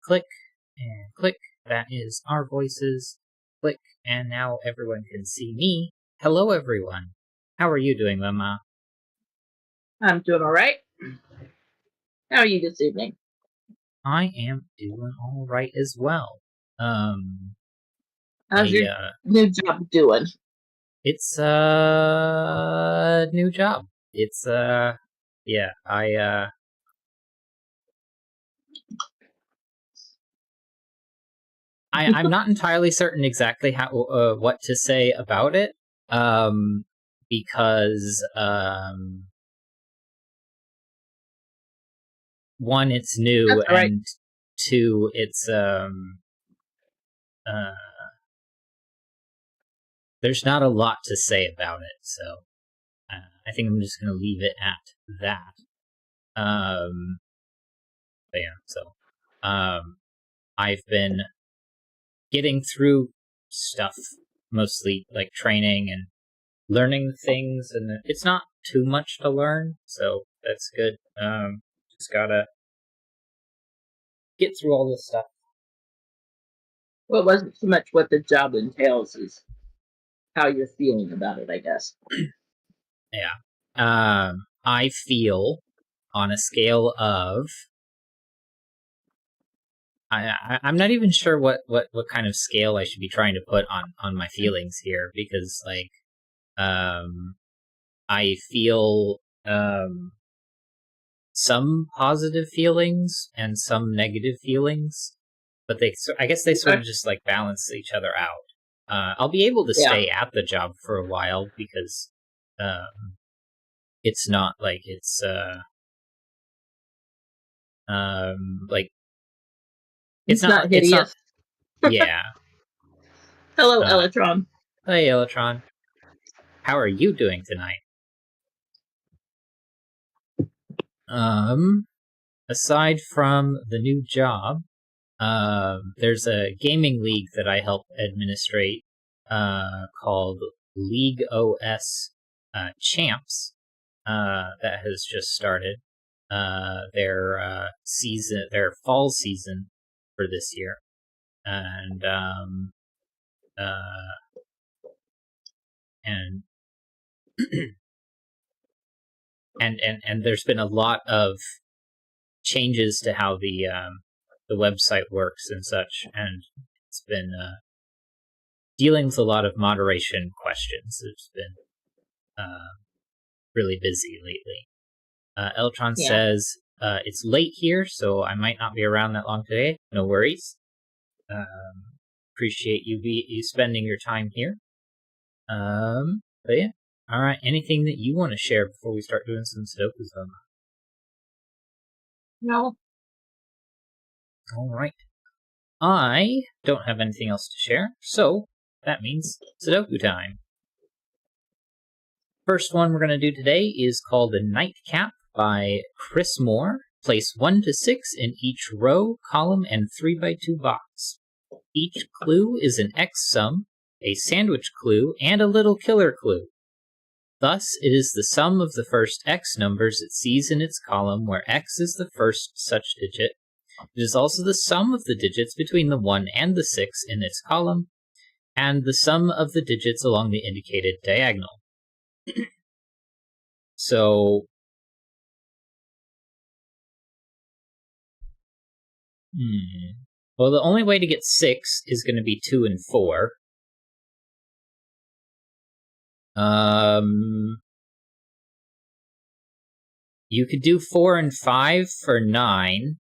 click, and click. That is our voices. Click, and now everyone can see me. Hello, everyone. How are you doing, Mama? I'm doing all right. How are you this evening? I am doing all right as well. How's your new job doing? It's a new job. It's yeah, I'm not entirely certain exactly how what to say about it. Because one, it's new, That's all right. and two, it's there's not a lot to say about it, so I think I'm just gonna leave it at that. But yeah, so I've been getting through stuff, mostly like training and learning things, and it's not too much to learn, so that's good. Just gotta get through all this stuff. Well, it wasn't so much what the job entails as how you're feeling about it, I guess. Yeah. I feel on a scale of I'm not even sure what kind of scale I should be trying to put on my feelings here, because like I feel some positive feelings and some negative feelings, but I guess they sort of just like balance each other out. I'll be able to stay at the job for a while because it's not like it's like It's not hideous. It's not, yeah. Hello, Electron. Hey, Electron. How are you doing tonight? Aside from the new job, there's a gaming league that I help administrate, called League OS Champs, that has just started their fall season for this year, and and and there's been a lot of changes to how the website works and such, and it's been dealing with a lot of moderation questions. It's been really busy lately. Eltron says it's late here, so I might not be around that long today. No worries. Appreciate you spending your time here. But yeah. All right. Anything that you want to share before we start doing some Sudoku? No. All right. I don't have anything else to share, so that means Sudoku time. First one we're going to do today is called The Nightcap by Chris Moore. Place 1 to 6 in each row, column, and 3x2 box. Each clue is an X sum, a sandwich clue, and a little killer clue. Thus, it is the sum of the first X numbers it sees in its column, where X is the first such digit. It is also the sum of the digits between the 1 and the 6 in its column, and the sum of the digits along the indicated diagonal. So, well, the only way to get 6 is going to be 2 and 4. You could do 4 and 5 for 9.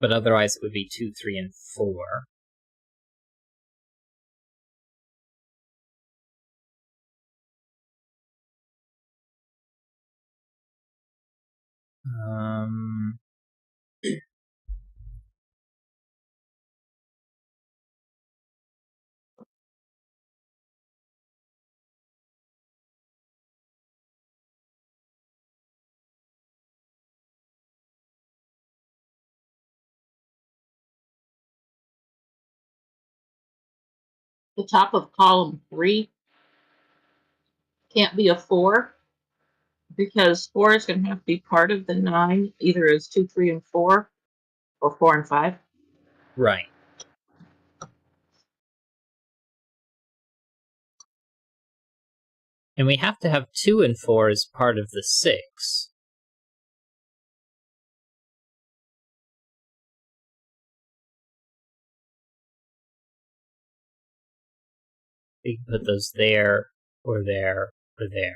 But otherwise it would be 2, 3, and 4. the top of column 3 can't be a 4 because 4 is going to have to be part of the 9, either as 2, 3, and 4, or 4 and 5. Right. And we have to have 2 and 4 as part of the 6. We can put those there, or there, or there.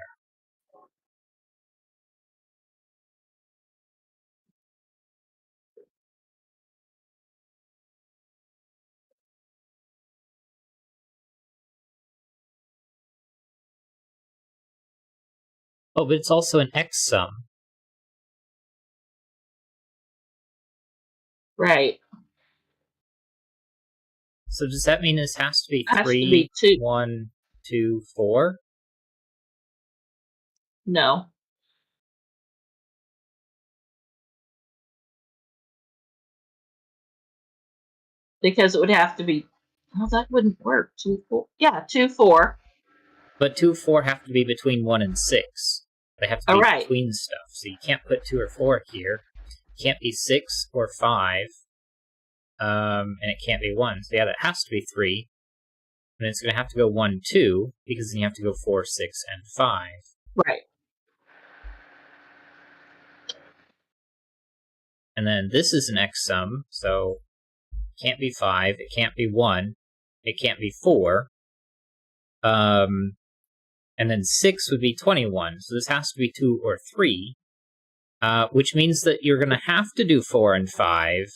Oh, but it's also an X sum. Right. So does that mean this has to be It has to 3, be 2. 1, 2, 4? No. Because it would have to be, well, that wouldn't work. 2, 4. Yeah, 2, 4. But 2, 4 have to be between 1 and 6. They have to be between stuff. So you can't put 2 or 4 here. It can't be 6 or 5. And it can't be 1. So yeah, that has to be 3. And it's going to have to go 1, 2, because then you have to go 4, 6, and 5. Right. And then this is an X sum, so it can't be 5, it can't be 1, it can't be 4. And then 6 would be 21, so this has to be 2 or 3. Which means that you're going to have to do 4 and 5.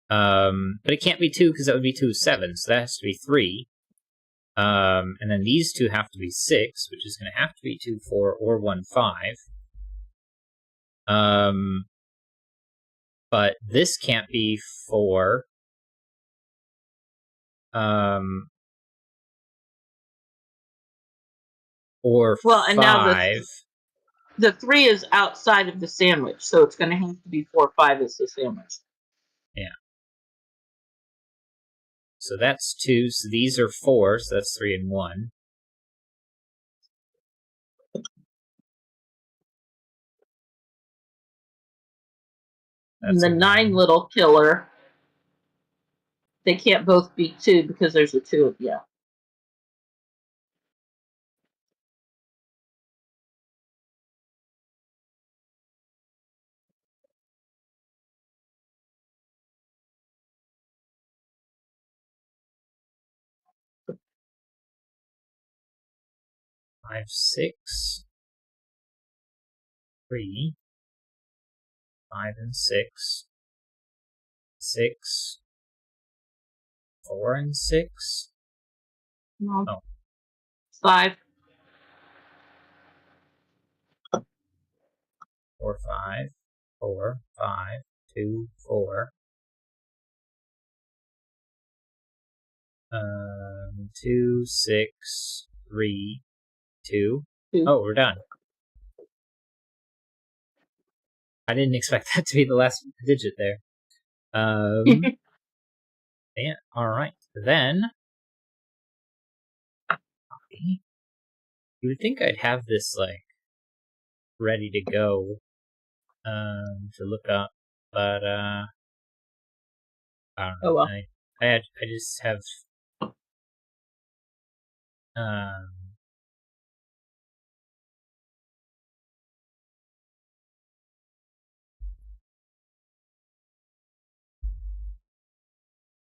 But it can't be 2 because that would be 2, 7, so that has to be 3. And then these two have to be 6, which is going to have to be 2, 4, or 1, 5. But this can't be 4. Or well, 5. And now the 3 is outside of the sandwich, so it's going to have to be 4, 5 is the sandwich. Yeah. So that's 2, so these are 4, so that's 3 and 1. That's and the 9 little killer, they can't both be 2 because there's a 2 of yeah. Five, 6, 3, 5 and 6, 6, 4 and 6. No. Oh. 5. 4, 5, 4, 5, 2, 4. 2, 6, 3, 2. Oh, we're done. I didn't expect that to be the last digit there. Yeah, alright. Then, you would think I'd have this, like, ready to go, to look up, but, I don't know. Oh, well. I just have,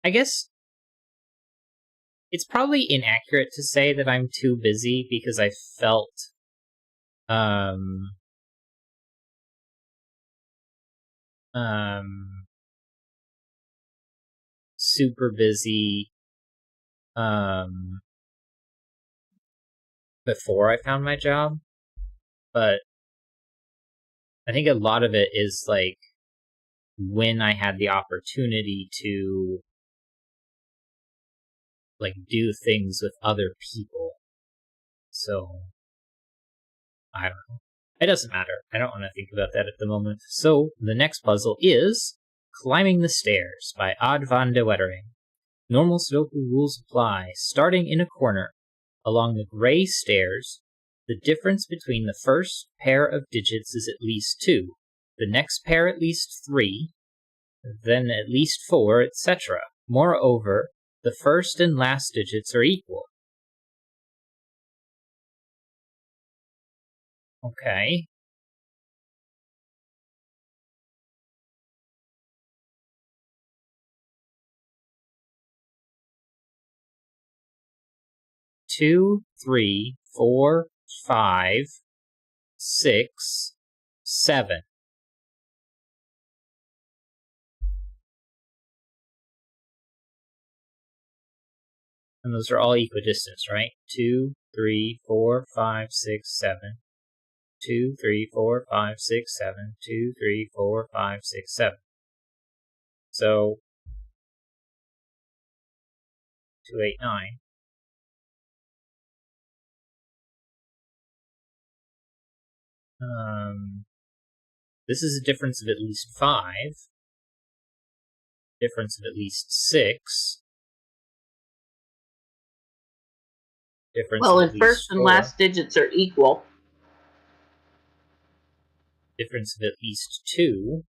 I guess it's probably inaccurate to say that I'm too busy because I felt, super busy, before I found my job, but I think a lot of it is, like, when I had the opportunity to, like, do things with other people. So, I don't know. It doesn't matter. I don't want to think about that at the moment. So, the next puzzle is Climbing the Stairs by Odd van de Wettering. Normal Sudoku rules apply. Starting in a corner, along the gray stairs, the difference between the first pair of digits is at least 2, the next pair at least 3, then at least 4, etc. Moreover, the first and last digits are equal. Okay. Two, 3, 4, 5, 6, 7. And those are all equidistant, right? 2, 3, 4, 5, 6, 7. 2, 3, 4, 5, 6, 7. 2, 3, 4, 5, 6, 7. So 2, 8, 9. This is a difference of at least 5. Difference of at least 6. Difference Well, of and at least first and 4. last digits are equal. Difference of at least 2.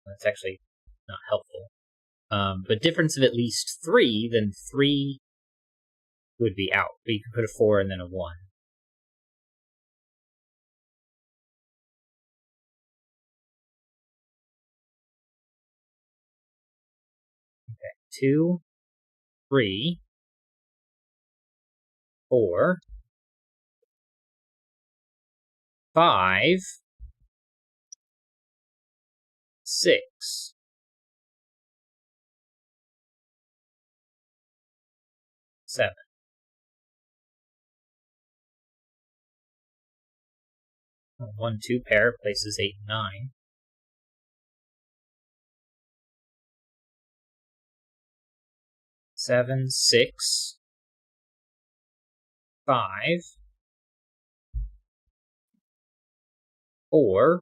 That's actually not helpful. But difference of at least 3, then 3 would be out. But you can put a 4 and then a 1. Okay. 2, 3, 4, 5, 6. 7. 1, 2 pair places 8 and 9. 7, 6, 5, 4,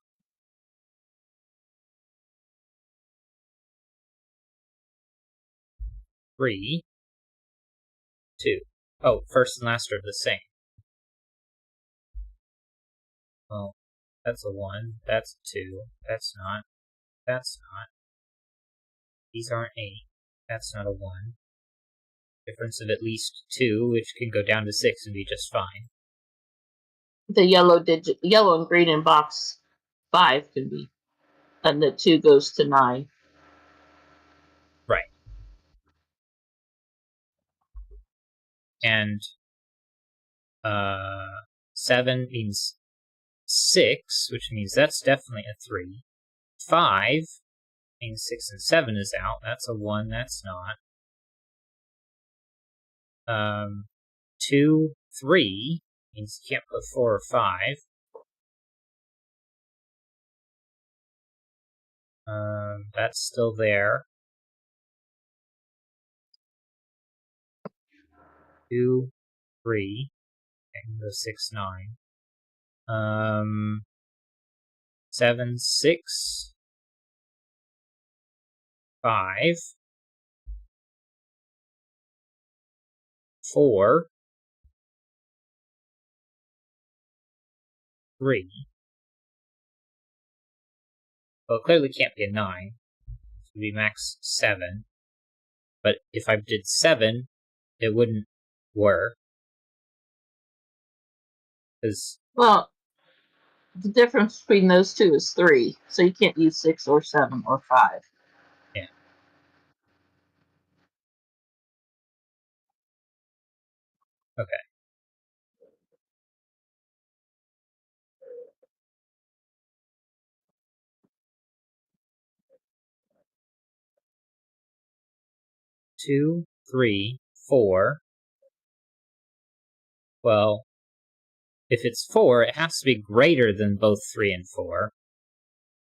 3, 2. Oh, first and last are the same. Well, that's a 1, that's a 2, that's not, that's not. These aren't 8, that's not a 1. Difference of at least 2, which can go down to 6 and be just fine. The yellow and green in box 5 can be, and the 2 goes to 9. Right. And 7 means 6, which means that's definitely a 3. 5 means 6 and 7 is out. That's a 1, that's not. 2, 3 means you can't put 4 or 5. That's still there. 2, 3, and the 6, 9. 7, 6, 5, 4, 3. Well, it clearly can't be a 9. It would be max 7. But if I did 7, it wouldn't work. Because, Well, the difference between those two is 3, so you can't use 6 or 7 or 5. yeah. Okay. Two, 3, 4. Well, if it's 4, it has to be greater than both 3 and 4.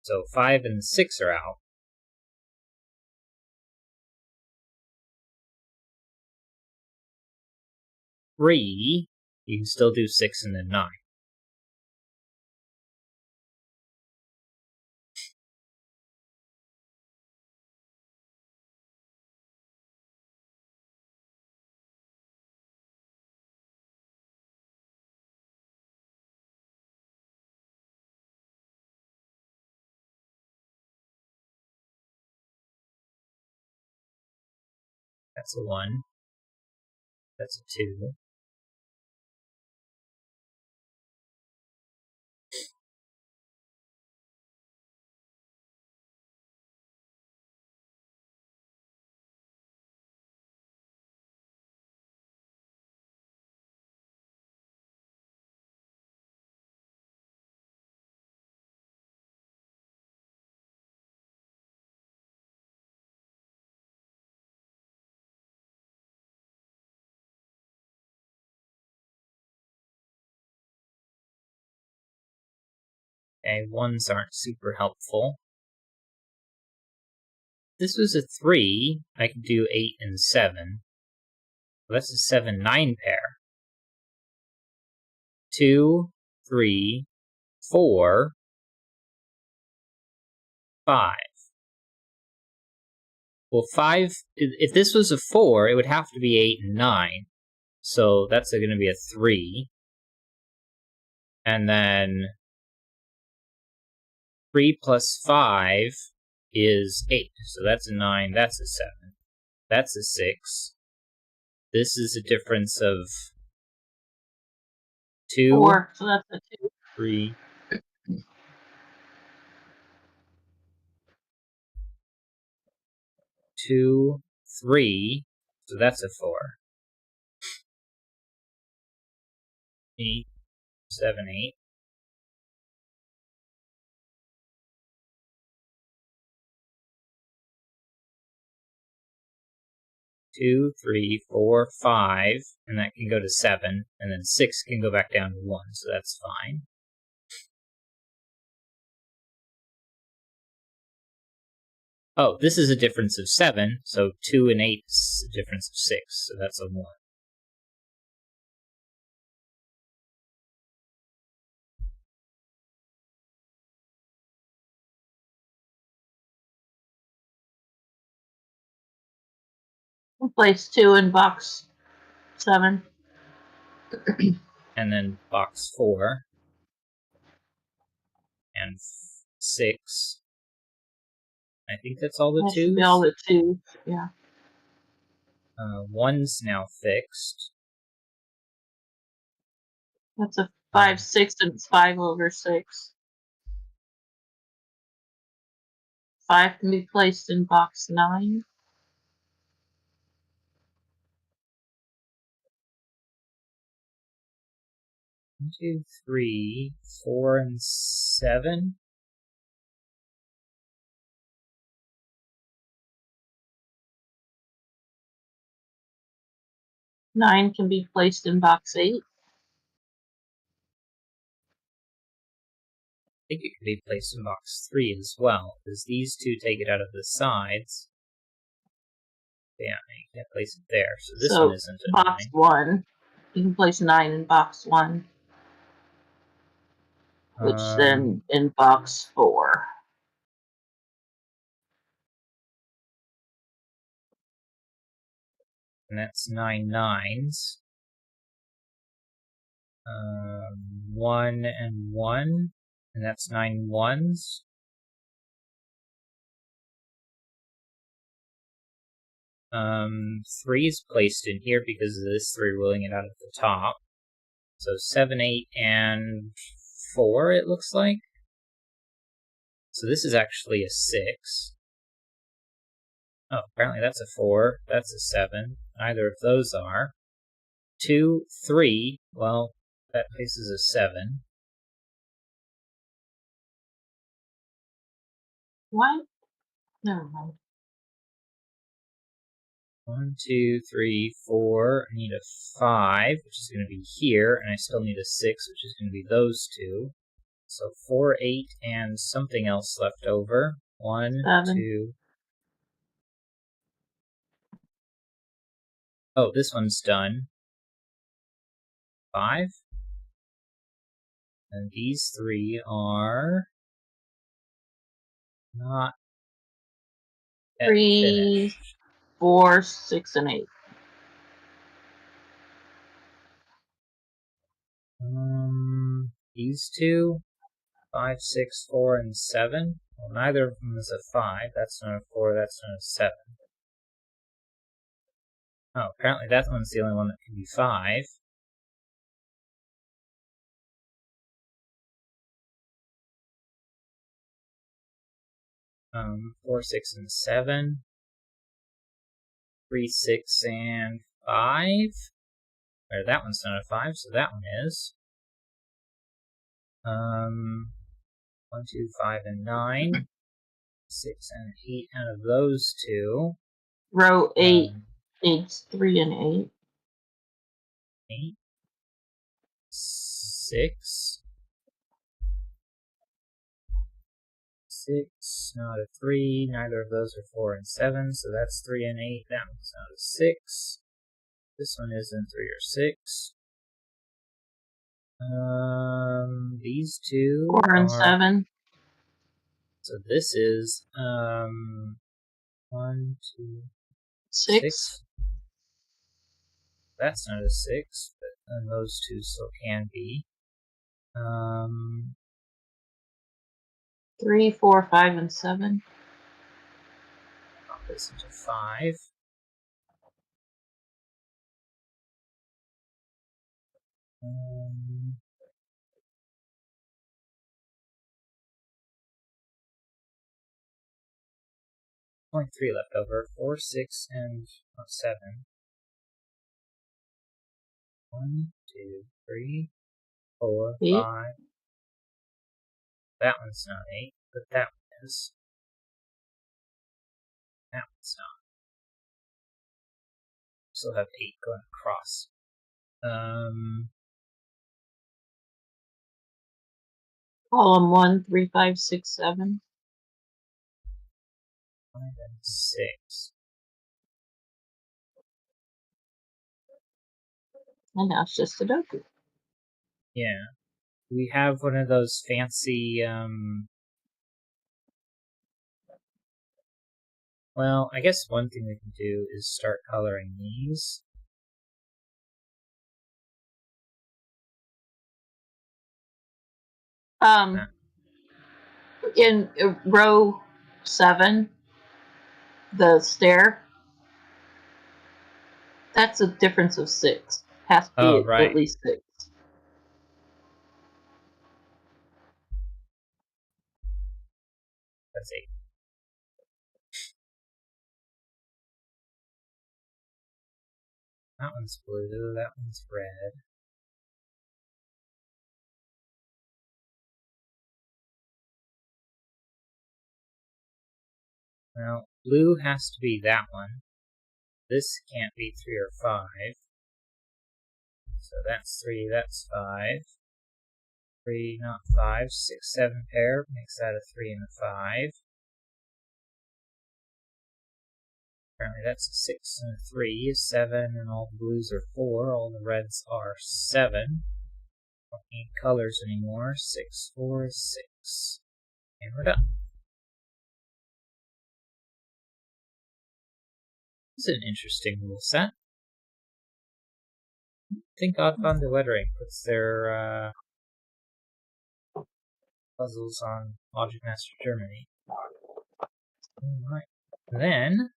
So 5 and 6 are out. 3, you can still do 6 and then 9. That's a 1. That's a 2. Okay, 1s aren't super helpful. If this was a 3, I could do 8 and 7. Well, that's a 7-9 pair. 2, 3, 4, 5. Well, 5, if this was a 4, it would have to be 8 and 9. So that's going to be a 3. And then 3 plus 5 is 8. So that's a 9, that's a 7. That's a 6. This is a difference of 2. 4, so that's a 2. 3. 2, 3. So that's a 4. 8, 7, 8. 2, 3, 4, 5, and that can go to 7, and then 6 can go back down to 1, so that's fine. Oh, this is a difference of 7, so 2 and 8 is a difference of 6, so that's a 1. We'll place 2 in box 7. And then box 4, and 6. I think that's all the That 2s. should be all the 2s, yeah. 1's now fixed. That's a 5, 6, and it's 5 over 6. 5 can be placed in box 9. 1, 2, 3, 4, and 7. 9 can be placed in box 8. I think it could be placed in box 3 as well, because these two take it out of the sides. Yeah, you can't place it there, so this one isn't a box 9. 1. You can place 9 in box 1. Which then in box 4. And that's 9 9s. 1 and 1, and that's 9 1s. Three is placed in here because of this 3 ruling it out at the top. So 7, 8, and 4, it looks like. So this is actually a 6. Oh, apparently that's a 4. That's a 7. Neither of those are. 2, 3. Well, that places a 7. What? Never mind. 1, 2, 3, 4. I need a 5, which is going to be here, and I still need a 6, which is going to be those two. So 4, 8, and something else left over. 1, 7. 2. Oh, this one's done. 5. And these 3 are not yet 3, finished. 4, 6, and 8. These two, 5, 6, 4, and 7. Well, neither of them is a 5. That's not a 4. That's not a 7. Oh, apparently that one's the only one that can be 5. 4, 6, and 7. 3, 6, and 5. Or that one's not a 5, so that one is. 1, 2, 5, and 9. 6 and 8 out of those two. Row 8, 8's 3 and 8. 8. 6. 6, not a 3. Neither of those are 4 and 7, so that's 3 and 8. That one's not a 6. This one isn't 3 or 6. These two 4 and are 7. So this is 1, 2, 6. 6. That's not a 6, but then those two still can be. 3, 4, 5, and 7. Pop this into 5. Only 3 left over. 4, 6, and 7. 1, 2, 3, 4, 8. 5. That one's not 8, but that one is. That one's not. Still have 8 going across. Column 1, 3, 5, 6, 7. 5 and 6. And now it's just Sudoku. Yeah. We have one of those fancy, well, I guess one thing we can do is start coloring these. In row 7, the stair, that's a difference of 6. Has to be right. at least 6. That's 8. That one's blue, that one's red. Well, blue has to be that one. This can't be 3 or 5. So that's 3, that's 5. 3, not 5. 6, 7 pair makes that a 3 and a 5. Apparently that's a 6 and a 3. 7 and all the blues are 4. All the reds are 7. Don't need colors anymore. 6, 4, 6. And we're done. This is an interesting rule set. I think Odd Thunder Lettering puts their puzzles on Logic Master Germany. Alright. Then,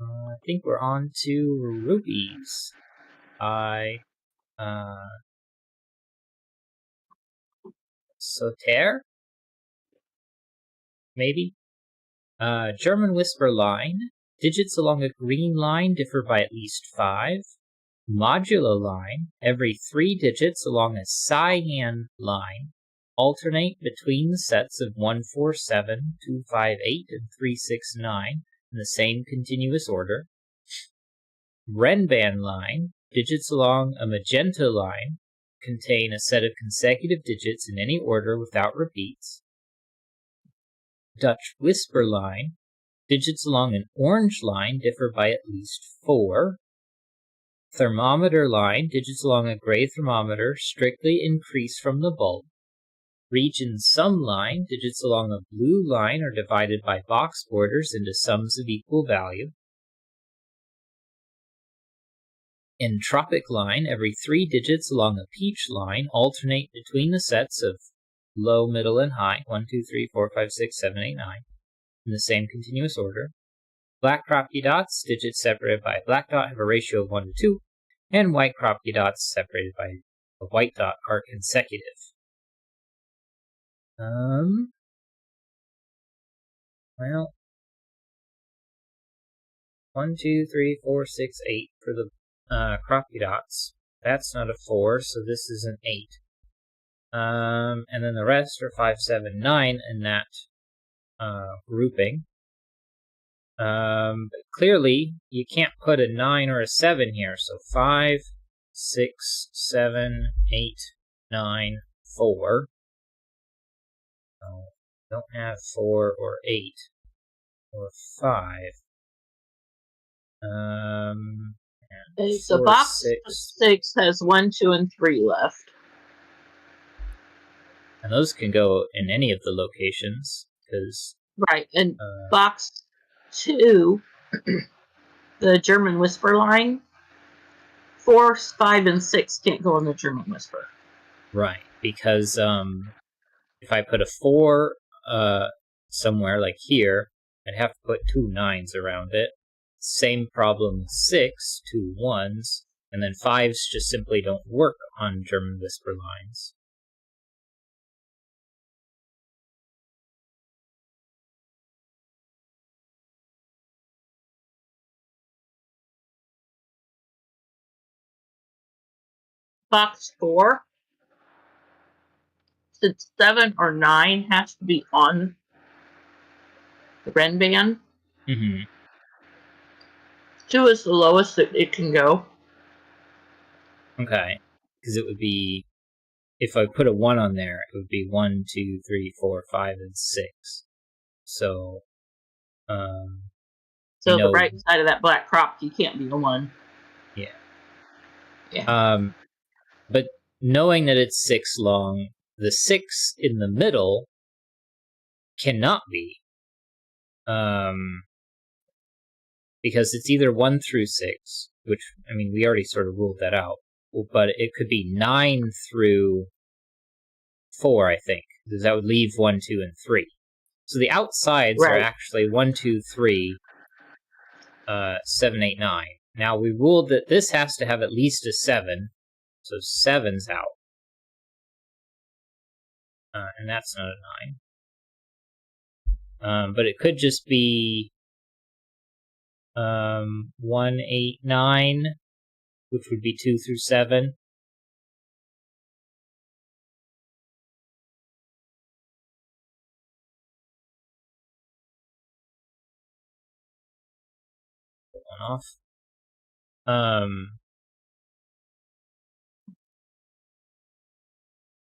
I think we're on to Rubies by Soter? Maybe? German Whisper line. Digits along a green line differ by at least 5. Modulo line. Every 3 digits along a cyan line alternate between the sets of 1, 4, 7, 2, 5, 8, and 3, 6, 9 in the same continuous order. Renban line. Digits along a magenta line contain a set of consecutive digits in any order without repeats. Dutch Whisper line. Digits along an orange line differ by at least 4. Thermometer line. Digits along a gray thermometer strictly increase from the bulb. Region sum line. Digits along a blue line are divided by box borders into sums of equal value. Entropic line. Every 3 digits along a peach line alternate between the sets of low, middle, and high 1, 2, 3, 4, 5, 6, 7, 8, 9 in the same continuous order. Black crop-key dots, digits separated by a black dot, have a ratio of 1 to 2, and white crop-key dots separated by a white dot are consecutive. Well, 1, 2, 3, 4, 6, 8 for the crop-key dots. That's not a 4, so this is an 8. And then the rest are 5, 7, 9 in that grouping. But clearly, you can't put a 9 or a 7 here, so 5, 6, 7, 8, 9, 4. So, don't have 4 or 8 or 5. Okay, so box 6 has 1, 2, and 3 left. And those can go in any of the locations, because... Right, and box 2, the German Whisper line, 4, 5, and 6 can't go in the German Whisper. Right, because if I put a 4 somewhere, like here, I'd have to put 2 9s around it. Same problem with 6, 2 1s, and then 5s just simply don't work on German Whisper lines. Box 4, since 7 or 9 has to be on the Ren band. 2 is the lowest that it can go. Okay, because it would be, if I put a 1 on there, it would be 1, 2, 3, 4, 5, and 6. So, so the right side of that black crop key can't be a 1. Yeah. But knowing that it's 6 long, the 6 in the middle cannot be. Because it's either 1 through 6, which, I mean, we already sort of ruled that out. But it could be 9 through 4, I think, because that would leave 1, 2, and 3. So the outsides are actually 1, 2, 3, 7, 8, 9. Now, we ruled that this has to have at least a 7, so 7's out. And that's not a 9. But it could just be 1, 8, 9, which would be 2 through 7. Put one off.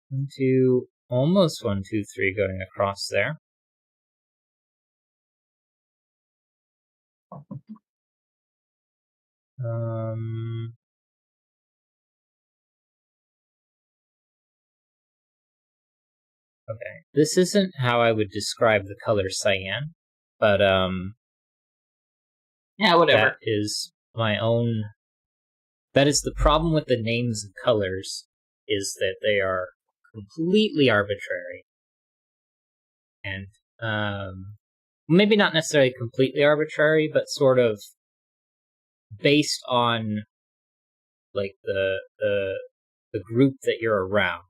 1, 2, almost 1, 2, 3 going across there. Okay, this isn't how I would describe the color cyan, but yeah, whatever. That is my own. That is the problem with the names of colors, is that they are completely arbitrary, and maybe not necessarily completely arbitrary, but sort of based on like the group that you're around.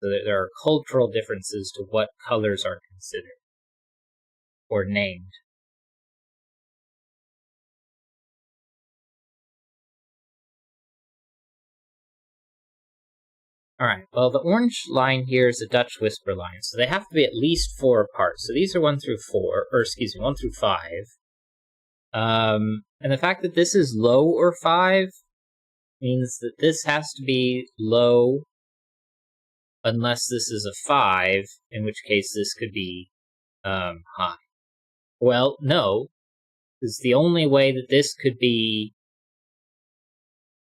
So there are cultural differences to what colors are considered or named. Alright, well, the orange line here is a Dutch Whisper line, so they have to be at least 4 apart. So these are 1 through 4, or excuse me, 1 through 5. And the fact that this is low or 5 means that this has to be low unless this is a 5, in which case this could be high. Well, no, because the only way that this could be...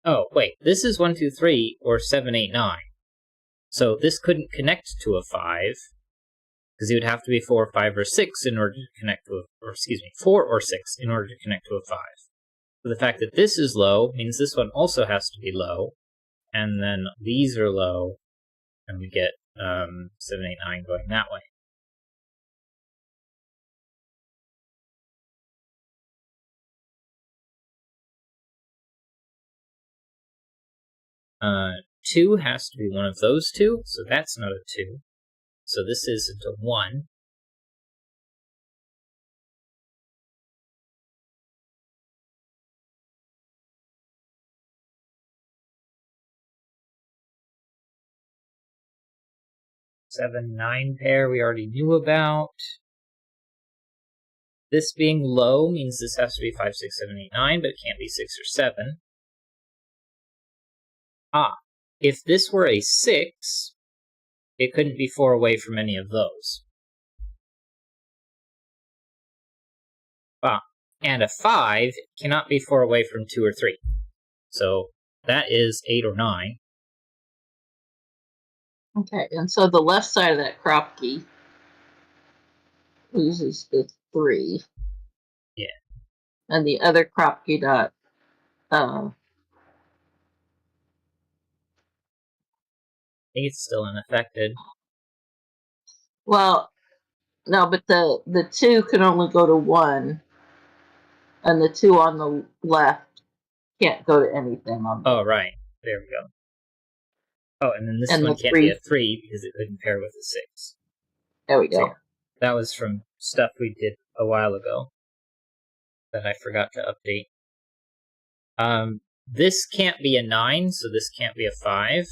Oh, wait, this is 1, 2, 3, or 7, 8, 9. So this couldn't connect to a 5, because it would have to be 4, 5, or 6 in order to connect to a... Or, excuse me, 4 or 6 in order to connect to a 5. So the fact that this is low means this one also has to be low, and then these are low, and we get 7, 8, 9 going that way. 2 has to be one of those two, so that's not a 2. So this isn't a 1. Seven, 9 pair we already knew about. This being low means this has to be 5, 6, 7, 8, 9, but it can't be 6 or 7. If this were a 6, it couldn't be 4 away from any of those. And a 5 cannot be 4 away from 2 or 3. So that is 8 or 9. Okay, and so the left side of that crop key loses the 3. Yeah. And the other crop key dot I think it's still unaffected. well, no, but the 2 can only go to 1, and the 2 on the left can't go to anything on the right. There we go. And then this and one the can't 3. be a 3 because it couldn't pair with a 6. There we go. So, that was from stuff we did a while ago that I forgot to update. This can't be a 9, so this can't be a 5.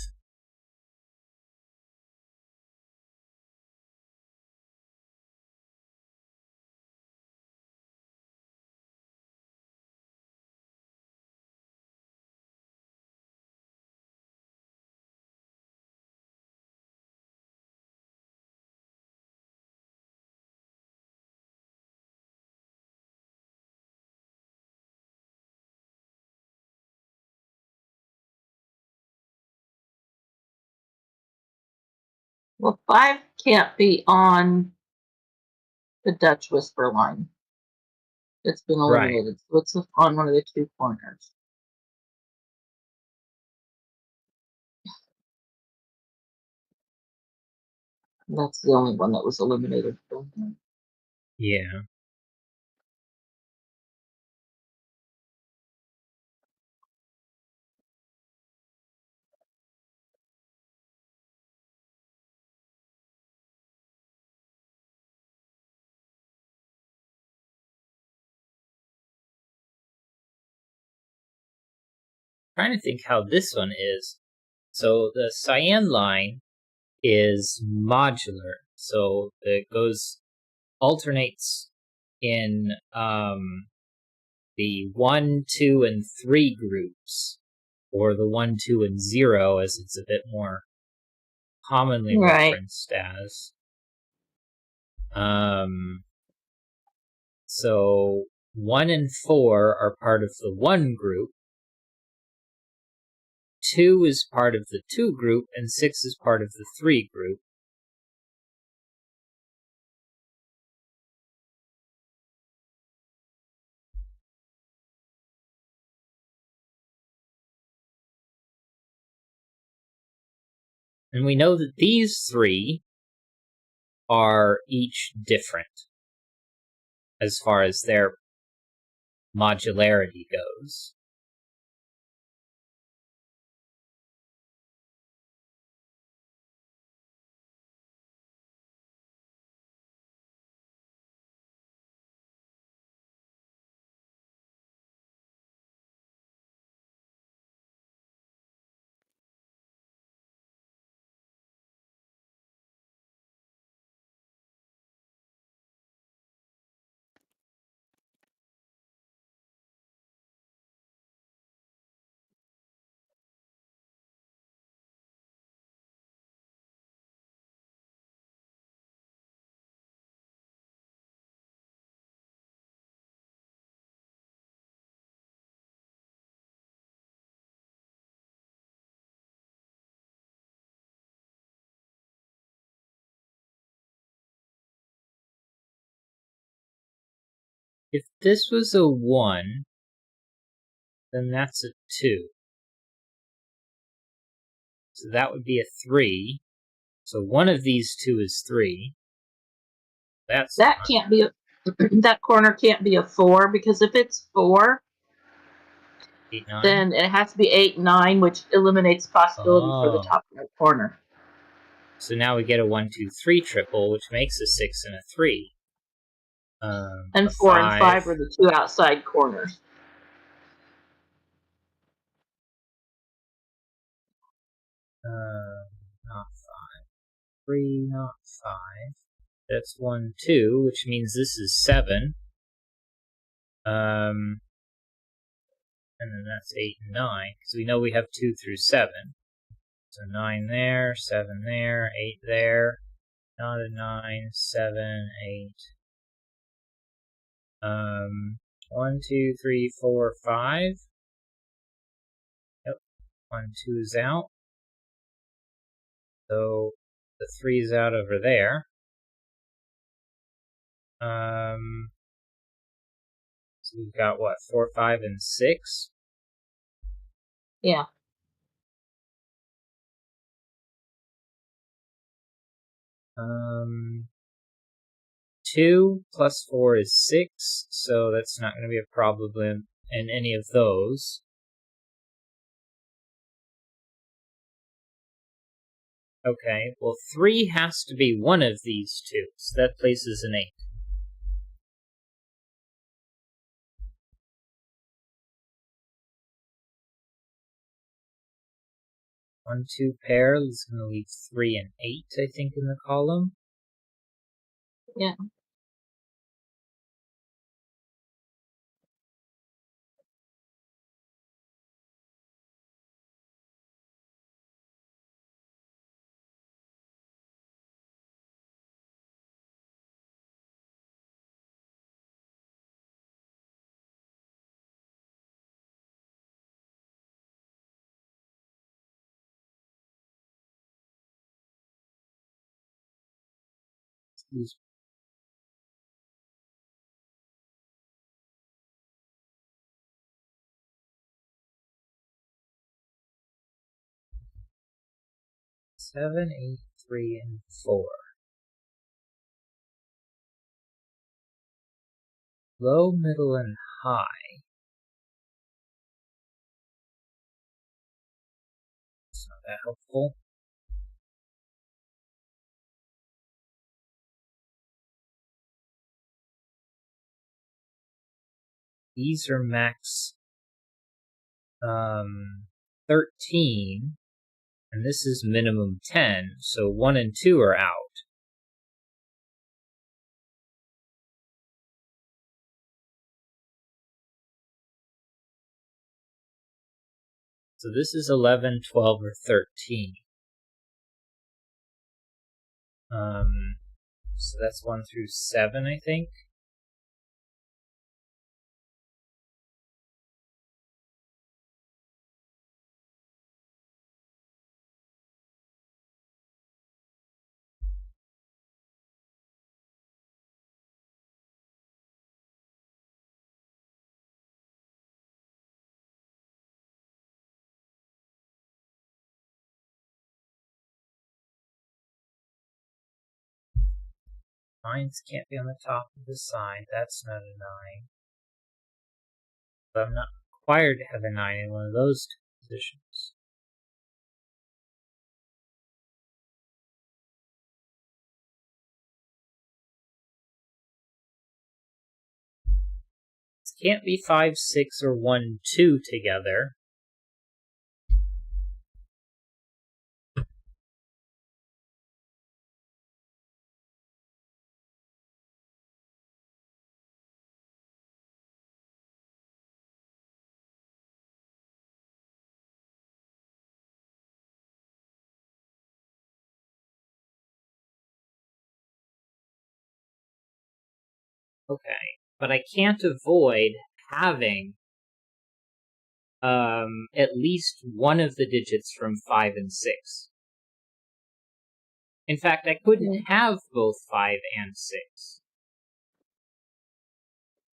Well, 5 can't be on the Dutch whisper line. It's been eliminated. So it's on one of the 2 corners. That's the only one that was eliminated. Yeah. Trying to think how this one is. So the cyan line is modular. So it alternates in the 1, 2, and 3 groups, or the 1, 2, and 0, as it's a bit more commonly referenced as. So 1 and 4 are part of the 1 group, 2 is part of the 2 group, and 6 is part of the 3 group. And we know that these 3 are each different as far as their modularity goes. If this was a 1, then that's a 2. So that would be a 3. So one of these 2 is 3. That can't be that corner can't be a 4, because if it's 4, 8, 9? Then it has to be 8, 9, which eliminates the possibility for the Oh. top right corner. So now we get a 1, 2, 3 triple, which makes a 6 and a 3. And A 4 and 5 are the two outside corners. Not 5. 3, not 5. That's 1, 2, which means this is 7. And then that's 8 and 9, because we know we have 2 through 7. So 9 there, 7 there, 8 there. Not a 9, 7, 8. 1, 2, 3, 4, 5. Yep, 1, 2 is out. So the 3 is out over there. So we've got what, 4, 5, and 6? Yeah. Um, 2 plus 4 is 6, so that's not going to be a problem in any of those. Okay, well 3 has to be one of these two, so that places an 8. One, 2 pair is going to leave 3 and 8, I think, in the column. Yeah. Excuse me. 7, 8, 3, and 4. Low, middle, and high. It's not that helpful. These are max 13, and this is minimum 10, so 1 and 2 are out. So this is 11, 12, or 13. So that's 1 through 7, I think. Nines can't be on the top of the side. That's not a 9. But I'm not required to have a 9 in one of those two positions. This can't be 5, 6, or 1, 2 together. Okay, but I can't avoid having at least one of the digits from 5 and 6. In fact, I couldn't have both 5 and 6,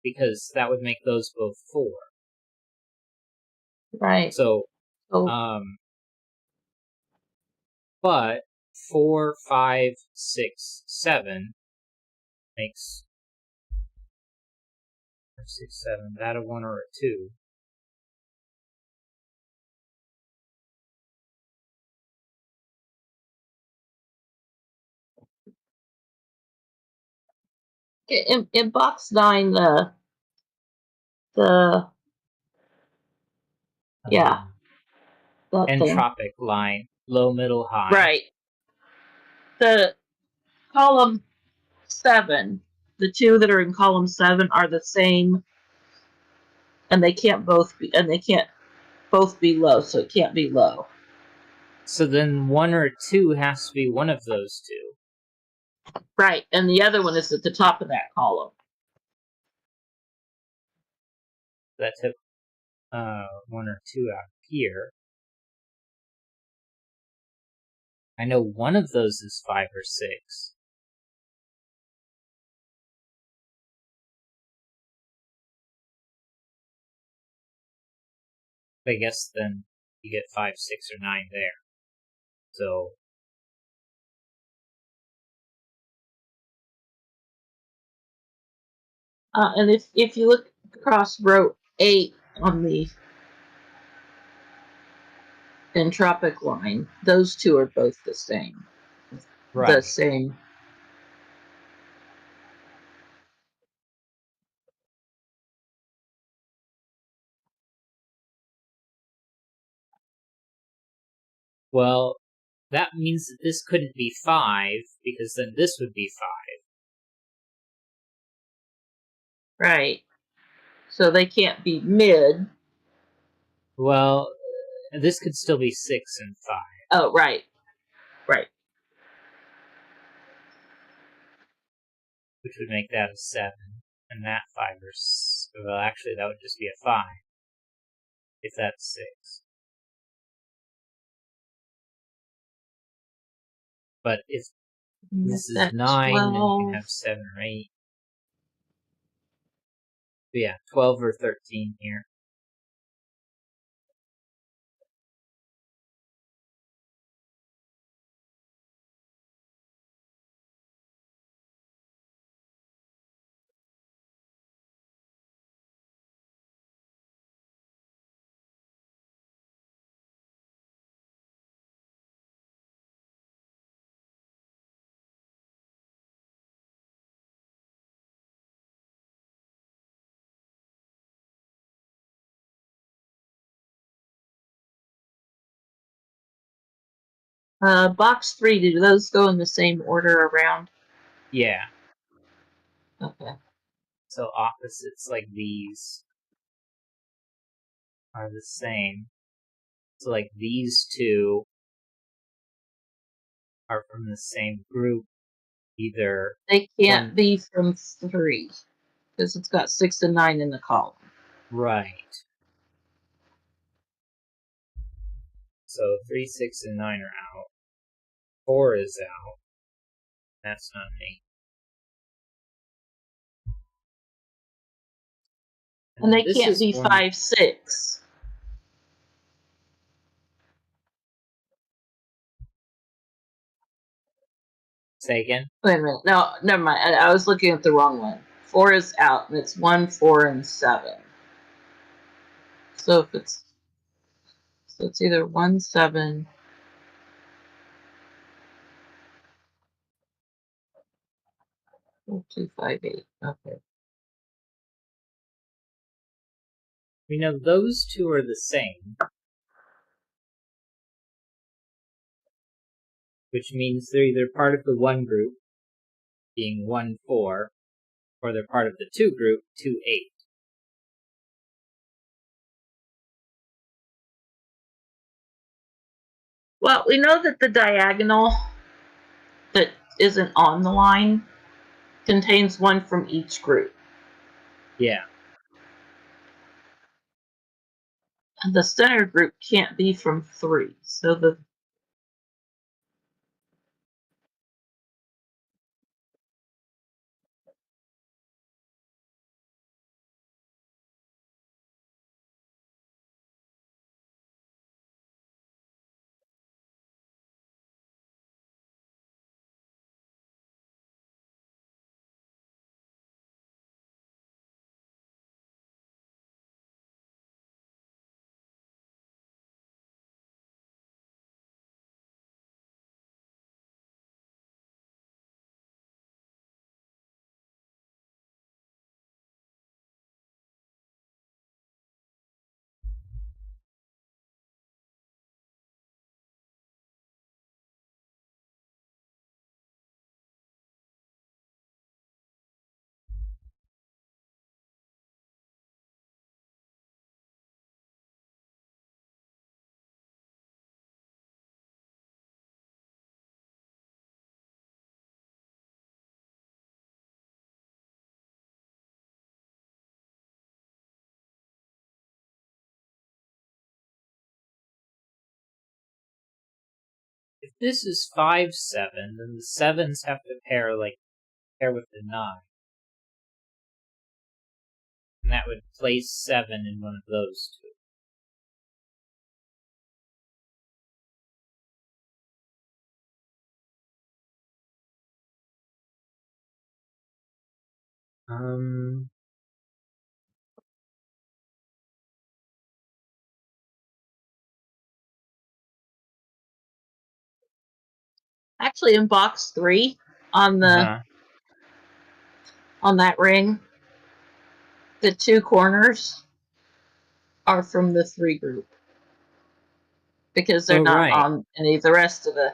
because that would make those both 4. Right. So, but 4, 5, 6, 7 makes 5, 6, 7. That a 1 or a 2. In box 9, the yeah, that thing. Entropic line, low, middle, high. Right. The column 7, the two that are in column 7 are the same, and they can't both be low, so it can't be low. So then 1 or 2 has to be one of those two. Right, and the other one is at the top of that column. That took 1 or 2 out here. I know one of those is 5 or 6. I guess then you get 5, 6, or 9 there. So And if you look across row 8 on the entropic line, those two are both the same. right. The same. Well, that means that this couldn't be 5, because then this would be 5. Right. So they can't be mid. Well, this could still be 6 and 5. Oh, right. Right. Which would make that a 7. And that 5 or... Well, actually, that would just be a 5. If that's 6. But if this is 9, 12. then you can have 7 or 8. But yeah, 12 or 13 here. Box 3, do those go in the same order around? Yeah. Okay. So opposites like these are the same. So like these two are from the same group. Either they can't be from 3 because it's got 6 and 9 in the column. Right. So 3, 6, and 9 are out. 4 is out. That's not me. And they can't be 5, 6. Say again? Wait a minute. No, never mind. I was looking at the wrong one. 4 is out, and it's 1, 4, and 7. So if it's either 1, 7, or 2, 5, 8. Okay. We know those two are the same. Which means they're either part of the 1 group, being 1, 4, or they're part of the 2 group, 2, 8. Well, we know that the diagonal that isn't on the line contains 1 from each group. Yeah. And the center group can't be from 3. So the this is 5, 7, then the 7s have to pair with the 9. And that would place 7 in one of those two. Actually, in box 3 on the on that ring, the 2 corners are from the 3 group because they're not on any of the rest of the.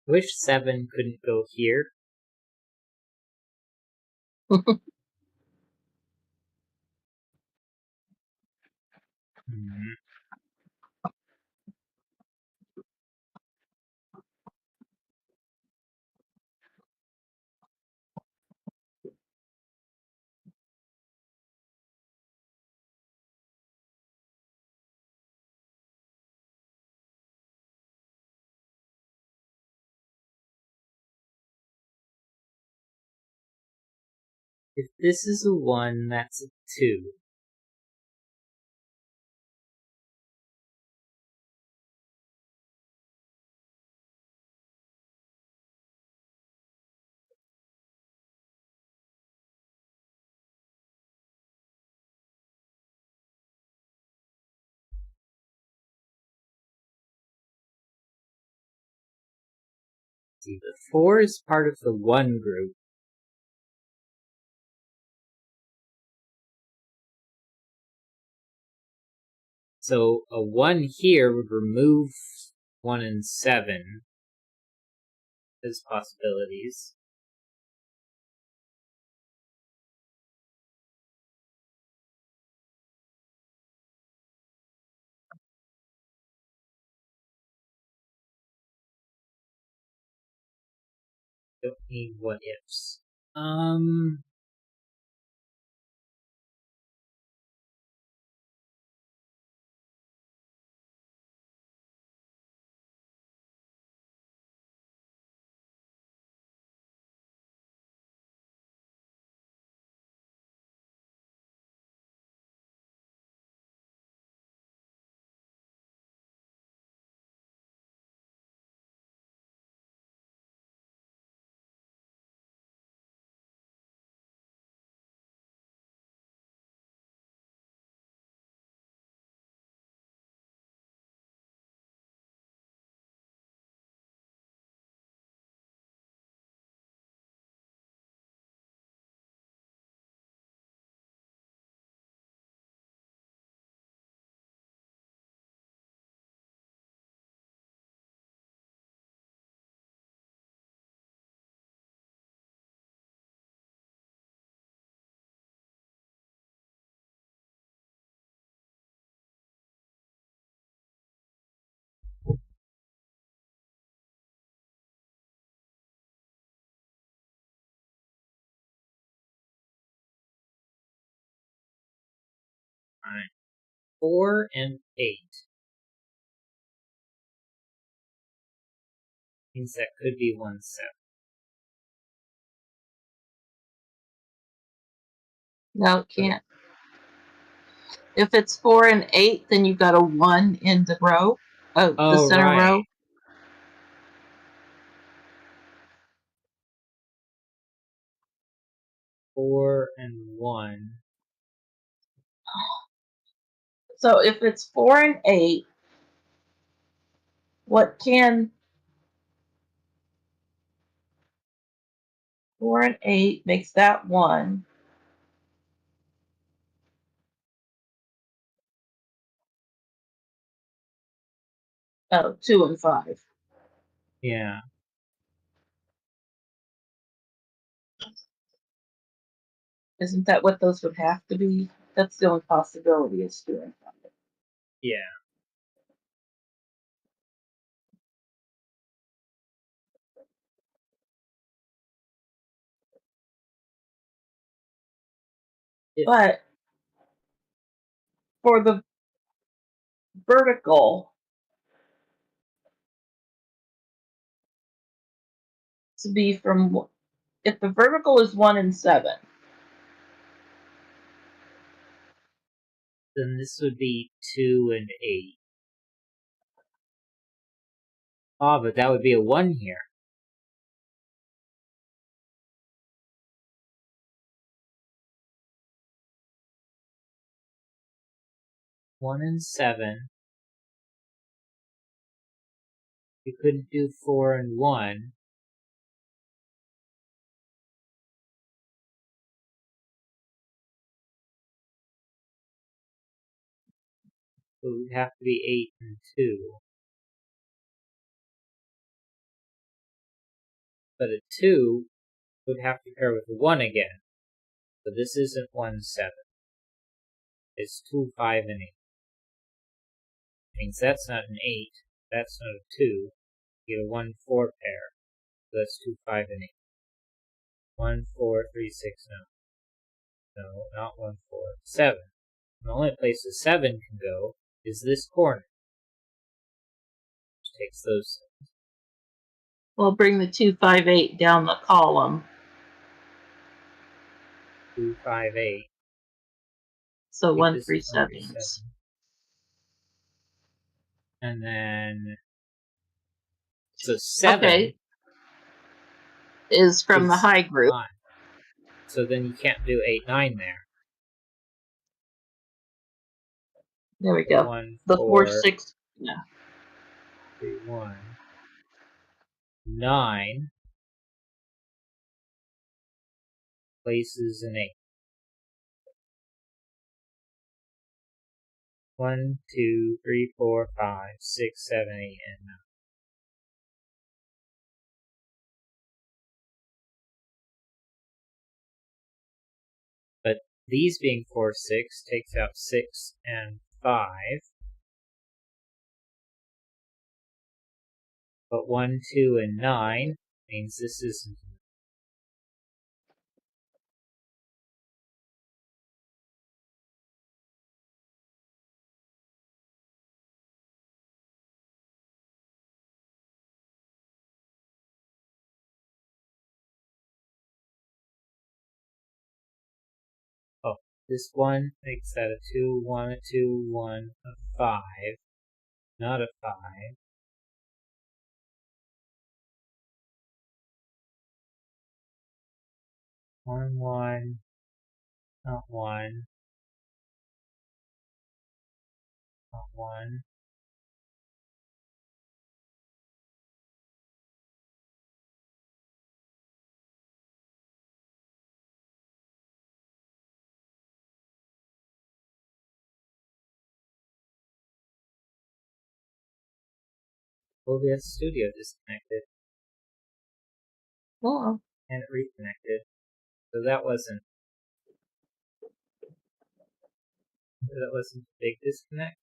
Wish 7 couldn't go here. If this is a 1, that's a 2. See, the 4 is part of the 1 group. So a 1 here would remove 1 and 7 as possibilities. Don't need what ifs. Alright. 4 and 8. Means that could be 1, 7. No, it can't. If it's 4 and 8, then you've got a 1 in the row, the center row. 4 and 1. So if it's 4 and 8, What can 4 and 8 makes that 1. Oh, 2 and 5. Yeah. Isn't that what those would have to be? That's the only possibility is 2 and 5. Yeah. But for the vertical to be from, if the vertical is 1 and 7, Then this would be 2 and 8. Oh, but that would be a 1 here. One and 7. You couldn't do 4 and 1. So it would have to be 8 and 2. But a 2 would have to pair with a 1 again. So this isn't 1, 7. It's 2, 5, and 8. Means that's not an 8. That's not a 2. You get a 1, 4 pair. So that's 2, 5, and 8. 1, 4, 3, 6, no. No, not 1, 4. 7. The only place the 7 can go is this corner. Which takes those. we'll bring the 2, 5, 8 down the column. 2, 5, 8. So 1, This 3, is 1, 3, 7. 7. And then, so 7 Okay. Is from the is high group. 9. So then you can't do 8, 9 there. There we So go. 1, The 4, 4, 6. Yeah. 3, 1, 9 places an 8. 1, 2, 3, 4, 5, 6, 7, 8, and 9. But these being 4, 6 takes out 6 and 5. But 1, 2, and 9 means this isn't. Oh, this 1 makes that a 2, 1, a 2, 1, a 5. Not a 5. 1, 1, not 1, not 1. OBS Studio disconnected Oh, and reconnected. So that wasn't a big disconnect.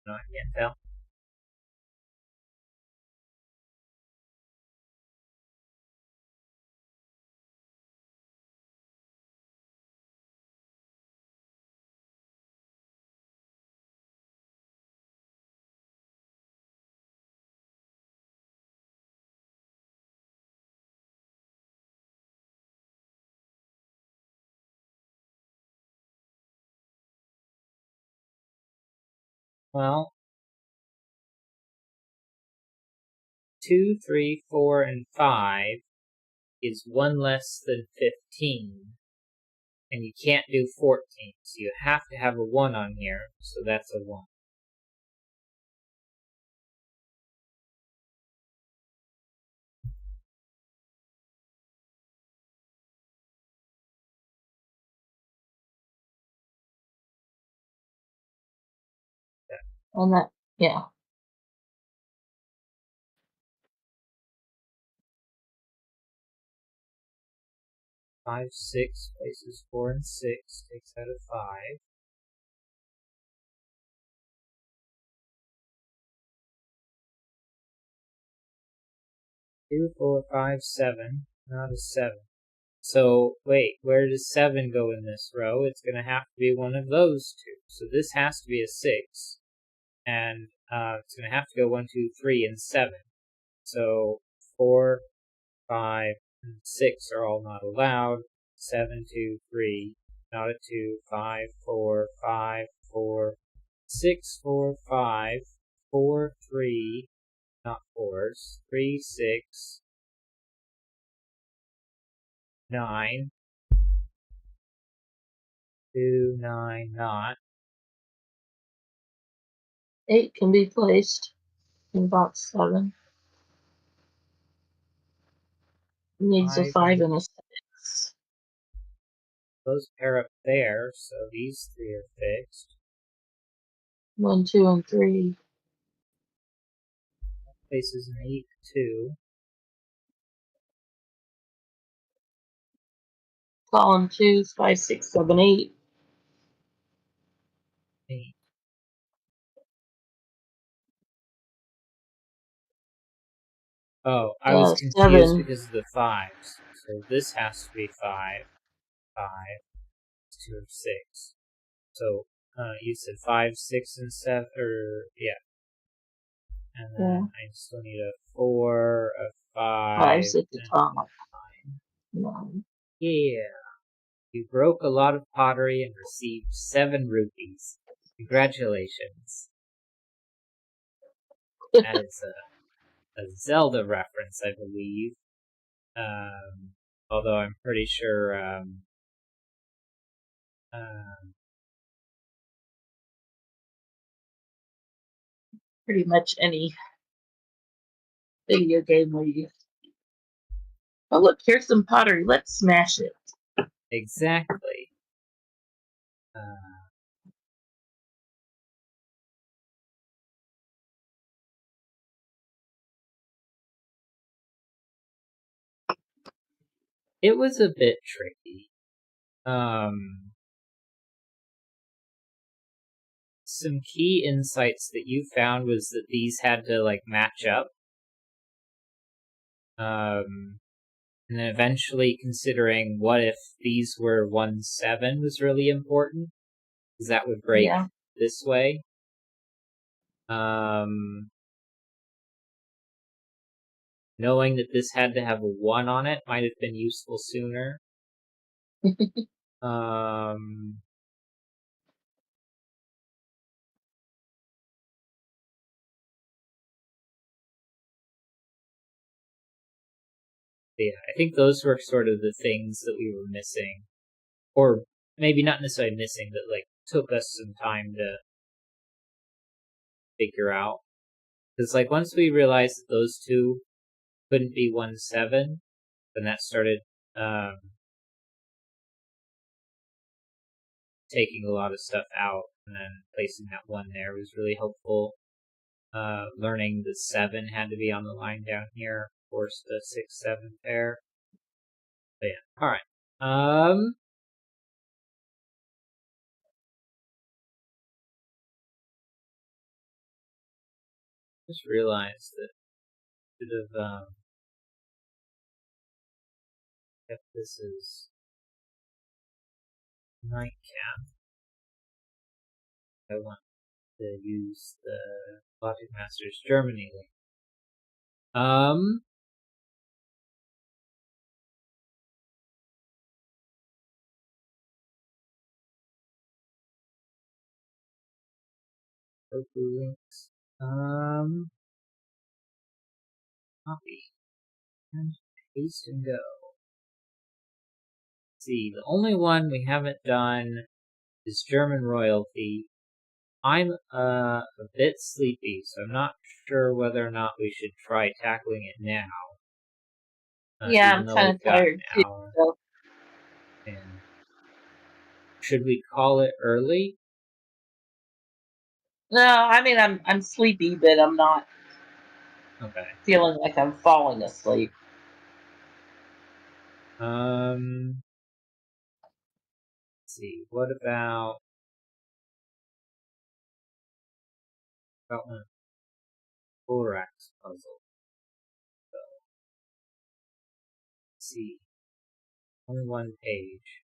No, I can't tell. Well, 2, 3, 4, and 5 is 1 less than 15, and you can't do 14, so you have to have a 1 on here, so that's a 1. And that, yeah. 5, 6, places 4 and 6, takes out a 5. 2, 4, 5, 7, not a 7. So, wait, where does 7 go in this row? It's going to have to be one of those two. So this has to be a 6. And it's going to have to go 1, 2, 3, and 7. So 4, 5, and 6 are all not allowed. 7, 2, 3, not a 2, 5, 4, 5, 4, 6, 4, 5, 4, 3, not 4s, 3, 6, 9, 2, 9, not. 8 can be placed in box 7. It needs a 5, 5 and a 6. those pair up there, so these 3 are fixed. 1, 2, and 3. Places an 8, 2. Column 2, 5, 6, 7, 8. 8. Oh, I was confused 7. because of the 5s. So this has to be 5, 5, 2, 6. So, you said 5, 6, and 7, or, yeah. And then Yeah. I still need a 4, a 5, 5's at the and top. a 9. 9. Yeah. You broke a lot of pottery and received 7 rupees. Congratulations. That is a Zelda reference, I believe. Although I'm pretty sure, Pretty much any video game where you. Oh, look, here's some pottery. Let's smash it. exactly. It was a bit tricky. Some key insights that you found was that these had to, like, match up. And then eventually considering what if these were 1, 7 was really important, because that would break this way. Knowing that this had to have a 1 on it might have been useful sooner. Yeah, I think those were sort of the things that we were missing. Or maybe not necessarily missing, but, like, took us some time to figure out. Because, like, once we realized that those two couldn't be 1, 7, then that started taking a lot of stuff out, and then placing that 1 there was really helpful. Learning the 7 had to be on the line down here, forced the 6, 7 pair. But yeah, alright. Just realized that I should have kept this as nightcap. I want to use the Logic Masters Germany link. Sudoku links. Copy and paste and go. see, the only one we haven't done is German royalty. I'm a bit sleepy, so I'm not sure whether or not we should try tackling it now. Yeah, Even I'm though kind we've of got tired an too. hour. So. And should we call it early? No, I mean I'm sleepy, but I'm not Okay. feeling like I'm falling asleep. Let's see. What about one of Borax puzzle? So, let's see. Only one page.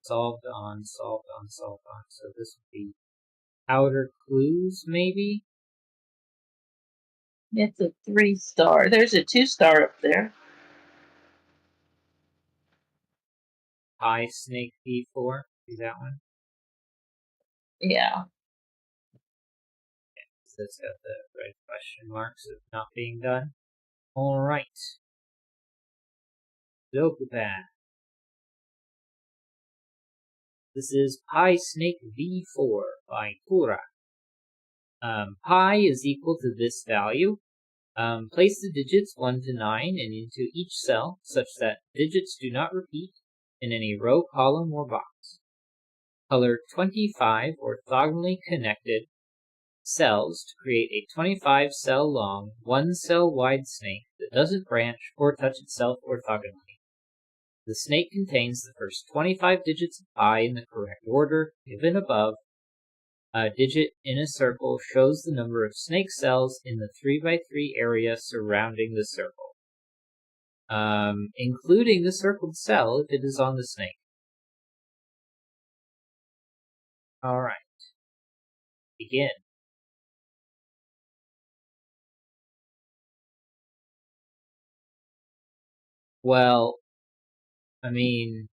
Solved on. So this would be outer clues, maybe? It's a 3-star. There's a 2-star up there. High Snake V4. See that one? Yeah. So it's got the red question marks of not being done. Alright. Sudoku pad. This is Pi Snake V4 by Kura. Pi is equal to this value. Place the digits 1 to 9 and into each cell such that digits do not repeat in any row, column, or box. Color 25 orthogonally connected cells to create a 25 cell long, 1 cell wide snake that doesn't branch or touch itself orthogonally. The snake contains the first 25 digits of pi in the correct order given above. A digit in a circle shows the number of snake cells in the 3x3 area surrounding the circle, including the circled cell if it is on the snake. Alright. Begin. Well, I mean,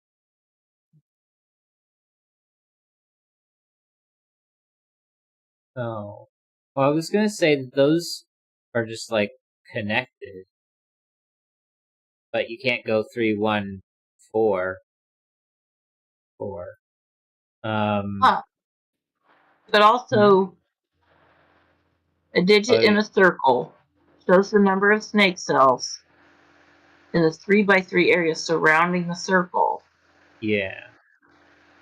oh. Well, I was gonna say that those are just like connected, but you can't go 3, 1, 4, 4. Huh. But also a digit oh, in a circle shows the number of snake cells in the 3x3 area surrounding the circle. yeah.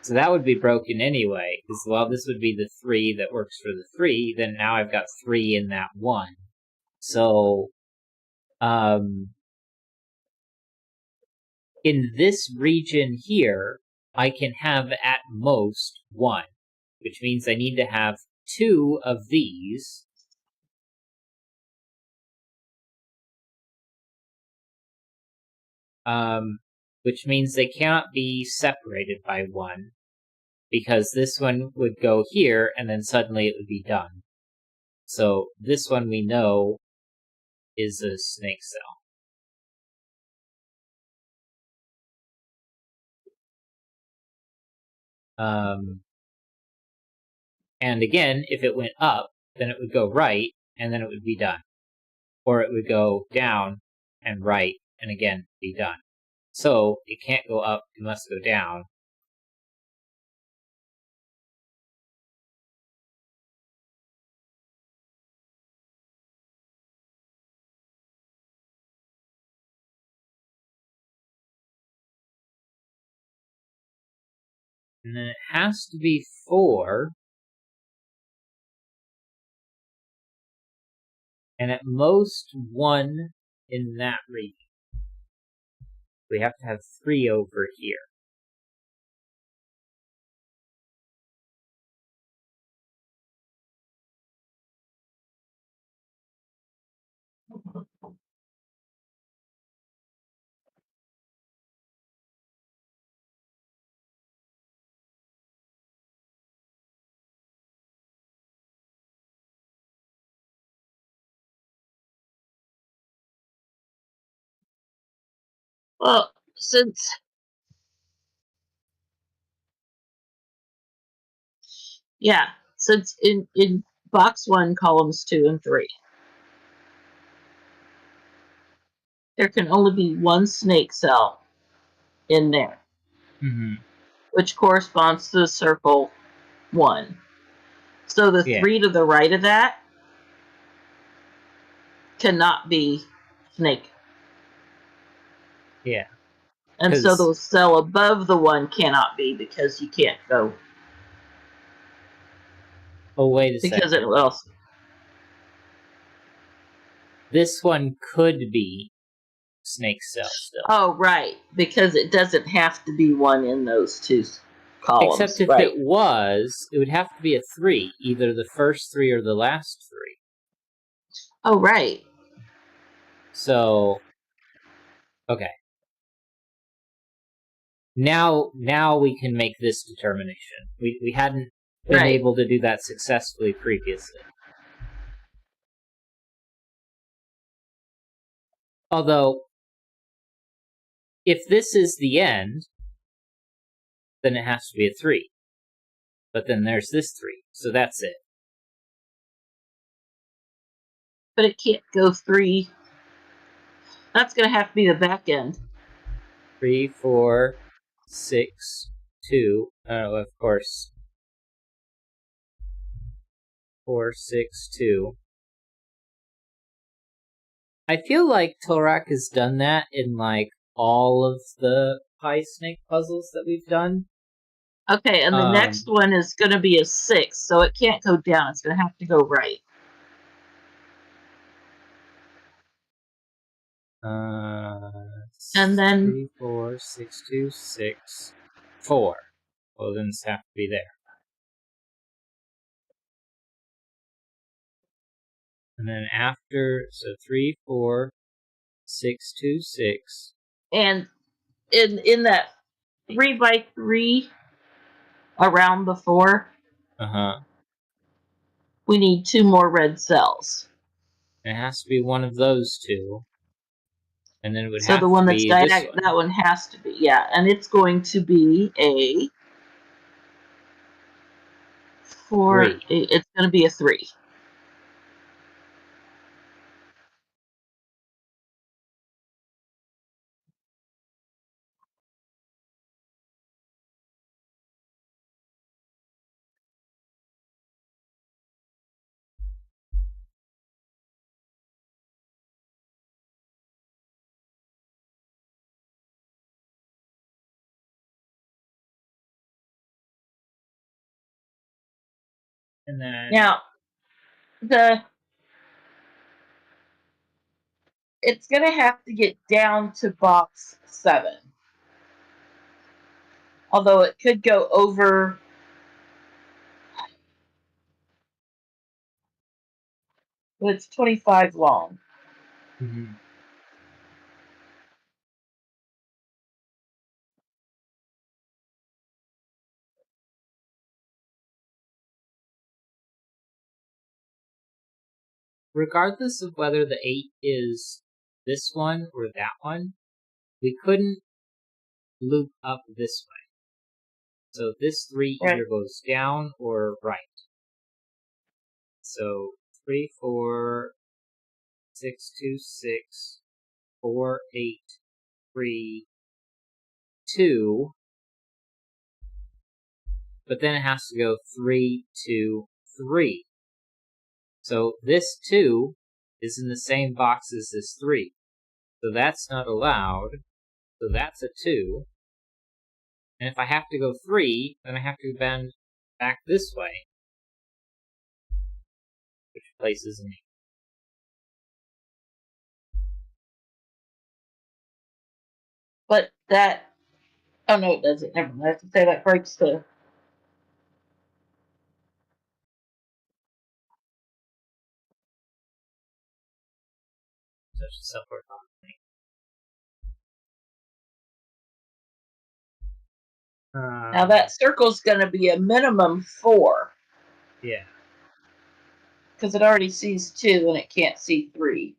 So that would be broken anyway, because while this would be the 3 that works for the 3, then now I've got 3 in that 1. So, in this region here, I can have at most 1, which means I need to have 2 of these. Which means they cannot be separated by 1, because this one would go here, and then suddenly it would be done. So this one we know is a snake cell. And again, if it went up, then it would go right, and then it would be done. Or it would go down and right, and again be done. So it can't go up, it must go down. And then it has to be 4, and at most 1 in that region. We have to have 3 over here. Well, since since in box 1, columns 2 and 3. there can only be one snake cell in there, which corresponds to the circle 1. So the 3 to the right of that cannot be snake. Yeah. And so the cell above the 1 cannot be, because you can't go. Oh, wait a second. Because it will. This one could be snake cell still. Oh, right. Because it doesn't have to be one in those 2 columns. Except if it was, it would have to be a 3, either the first 3 or the last 3. Oh, right. So, okay. Now we can make this determination. We hadn't been able to do that successfully previously. Although, if this is the end, then it has to be a 3. But then there's this 3, so that's it. But it can't go 3. That's going to have to be the back end. 3, 4, 6, 2. Oh, of course. 4, 6, 2. I feel like Torak has done that in, like, all of the Pie Snake puzzles that we've done. Okay, and the next one is going to be a 6, so it can't go down. It's going to have to go right. And then 3, 4, 6, 2, 6, 4. Well, then it's have to be there. And then after, so 3, 4, 6, 2, 6. And in that 3x3 around the 4, we need 2 more red cells. It has to be one of those 2. And then it would so have the one to that's be diagonal, that one has to be, yeah. And it's going to be a 4. 3. It's going to be a 3. And then now it's going to have to get down to box 7. Although it could go over. Well, it's 25 long. regardless of whether the 8 is this one or that one, we couldn't loop up this way. So this 3 either goes down or right. So 3, 4, 6, 2, 6, 4, 8, 3, 2. But then it has to go 3, 2, 3. So this 2 is in the same box as this 3. So that's not allowed. So that's a 2. And if I have to go 3, then I have to bend back this way. Which places me. But that. Oh, no, it doesn't. Never mind. I have to say that breaks the. Such a support on me. Now that circle's going to be a minimum 4. Yeah. Because it already sees 2 and it can't see 3.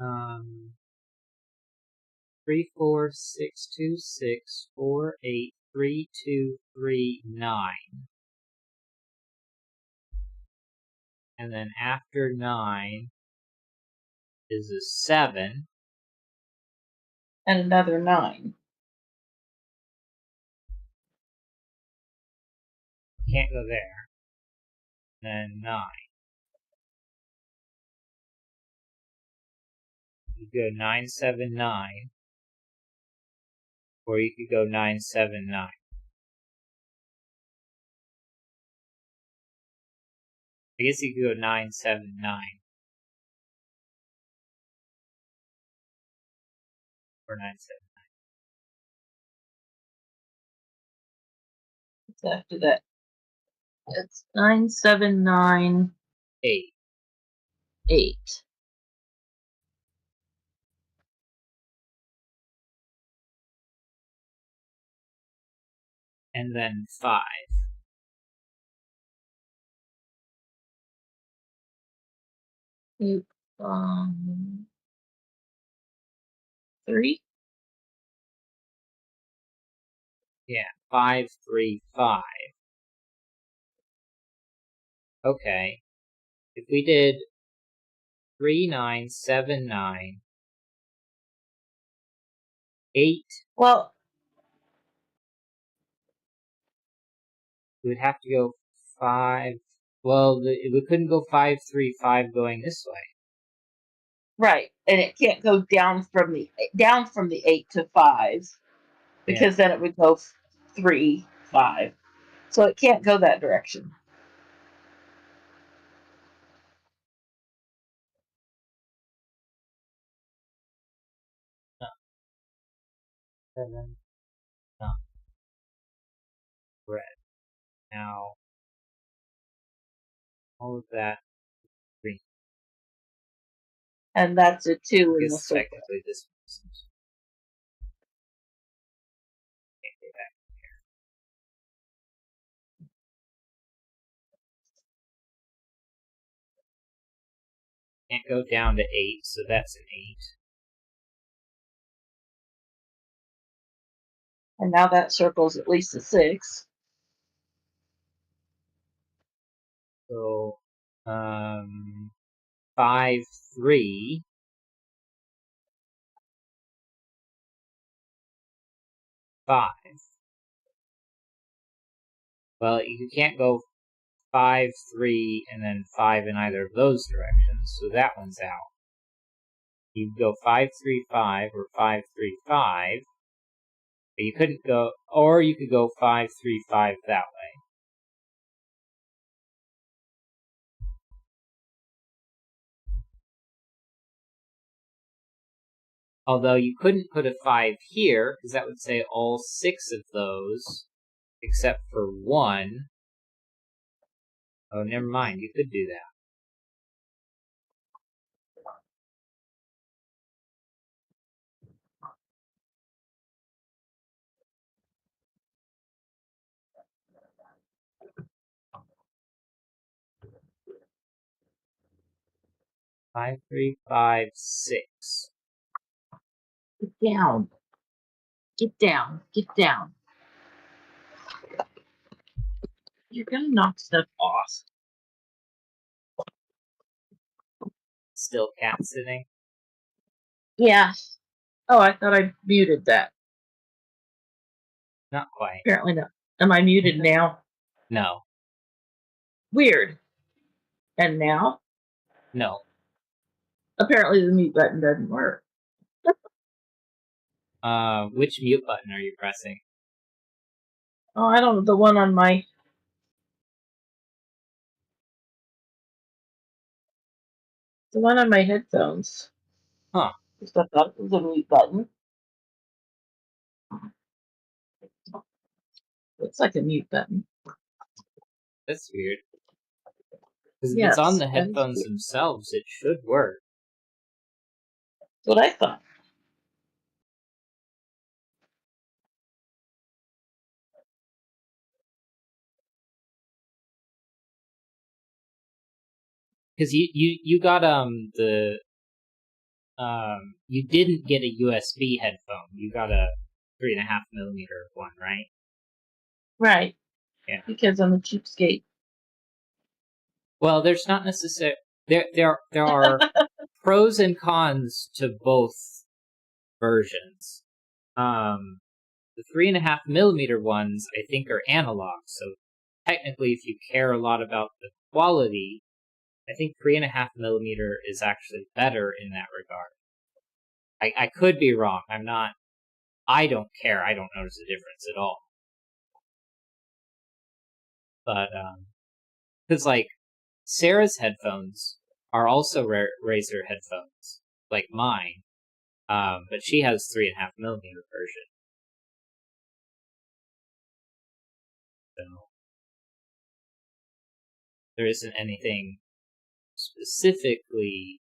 Um, 3, 4, 6, 2, 6, 4, 8, 3, 2, 3, 9. And then after 9 is a 7. And another 9. Can't go there. And then 9. You could go 9, 7, 9. Or you could go 9, 7, 9. I guess you could go 9, 7, 9. Or 9, 7, It's after that. It's 9, 7, 9, 8. 8. And then 5. 8, 3. Yeah, 5, 3, 5. Okay. If we did 3, 9, 7, 9, 8, Well, we would have to go 5. Well, we couldn't go 5, 3, 5 going this way. right, and it can't go down from the 8 to 5 because then it would go 3, 5. So it can't go that direction. No. 7, no. Red. Now, all of that green. And that's a 2 in the Because circle. technically this one's can't go back here. Can't go down to 8, so that's an 8. And now that circle's at least a 6. So, 5, 3. 5. Well, you can't go 5, 3, and then 5 in either of those directions, so that one's out. You could go 5, 3, 5, or 5, 3, 5. But you couldn't go, or you could go 5, 3, 5 that way. Although you couldn't put a 5 here, because that would say all 6 of those, except for 1. Oh, never mind, you could do that. Five, 3, 5, 6. Get down. Get down. Get down. You're going to knock stuff off. Still cat sitting? Yeah. Oh, I thought I muted that. Not quite. Apparently not. Am I muted now? No. Weird. And now? No. Apparently the mute button doesn't work. Which mute button are you pressing? Oh, I don't know. The one on my... The one on my headphones. Huh. Just I thought it was a mute button. Looks like a mute button. That's weird. Because if Yes, it's on the that is headphones weird. themselves, it should work. That's what I thought. Because you got you didn't get a USB headphone. You got a 3.5mm one, right? Right. Yeah. Because I'm a cheapskate. Well, there's not necessarily there are pros and cons to both versions. The 3.5mm ones, I think, are analog. So technically, if you care a lot about the quality, I think 3.5mm is actually better in that regard. I could be wrong. I don't care. I don't notice a difference at all. But, because, like, Sarah's headphones are also Razer headphones, like mine. But she has 3.5mm version. So there isn't anything specifically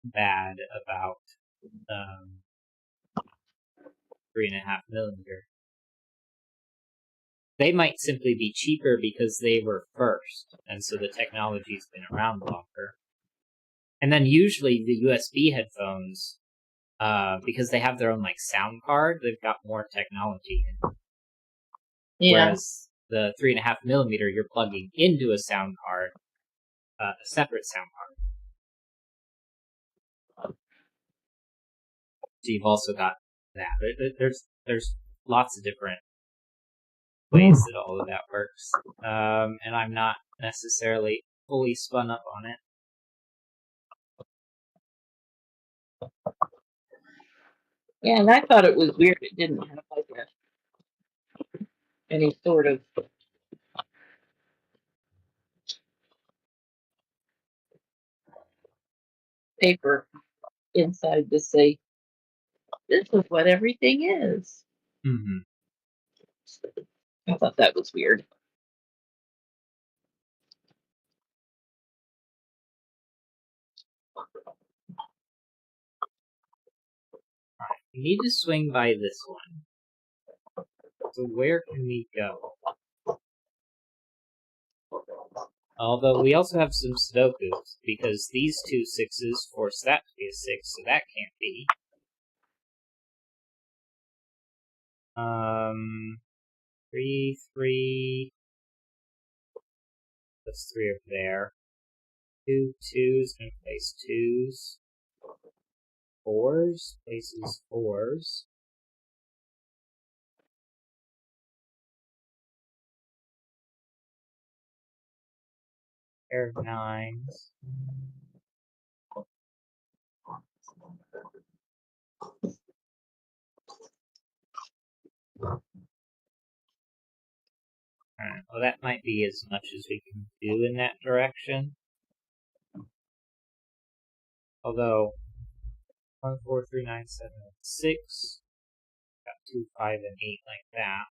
bad about 3.5mm. They might simply be cheaper because they were first, and so the technology's been around longer. And then usually the USB headphones, because they have their own like sound card, they've got more technology in them. Yeah. Whereas the 3.5mm, you're plugging into a sound card, a separate sound card. So you've also got that. There's lots of different ways that all of that works, and I'm not necessarily fully spun up on it. Yeah, and I thought it was weird it didn't have like any sort of paper inside to say this is what everything is. Mm-hmm. I thought that was weird. We need to swing by this one. So where can we go? Although we also have some Sudokus, because these two 6s force that to be a 6, so that can't be. 3, 3. That's 3 over there. 2 2s, gonna place 2s. 4s, places 4s. Pair of 9s. Alright, well that might be as much as we can do in that direction. Although, 1, 4, 3, 9, 7, 6. Got 2, 5, and 8 like that.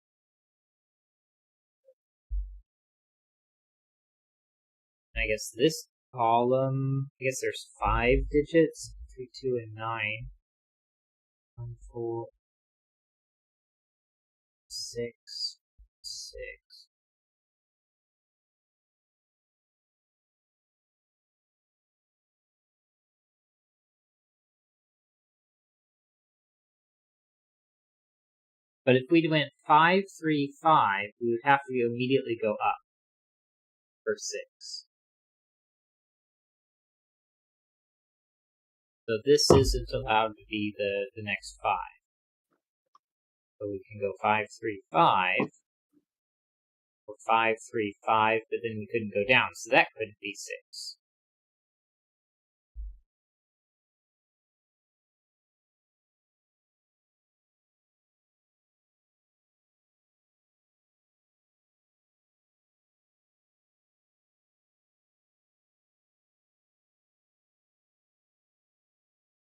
And I guess this column, I guess there's 5 digits. 3, 2, and 9. 1, 4, 6, 6. But if we went 5, 3, 5, we would have to immediately go up for 6. So this isn't allowed to be the next 5. So we can go 5, 3, 5, or 5, 3, 5, but then we couldn't go down, so that couldn't be 6.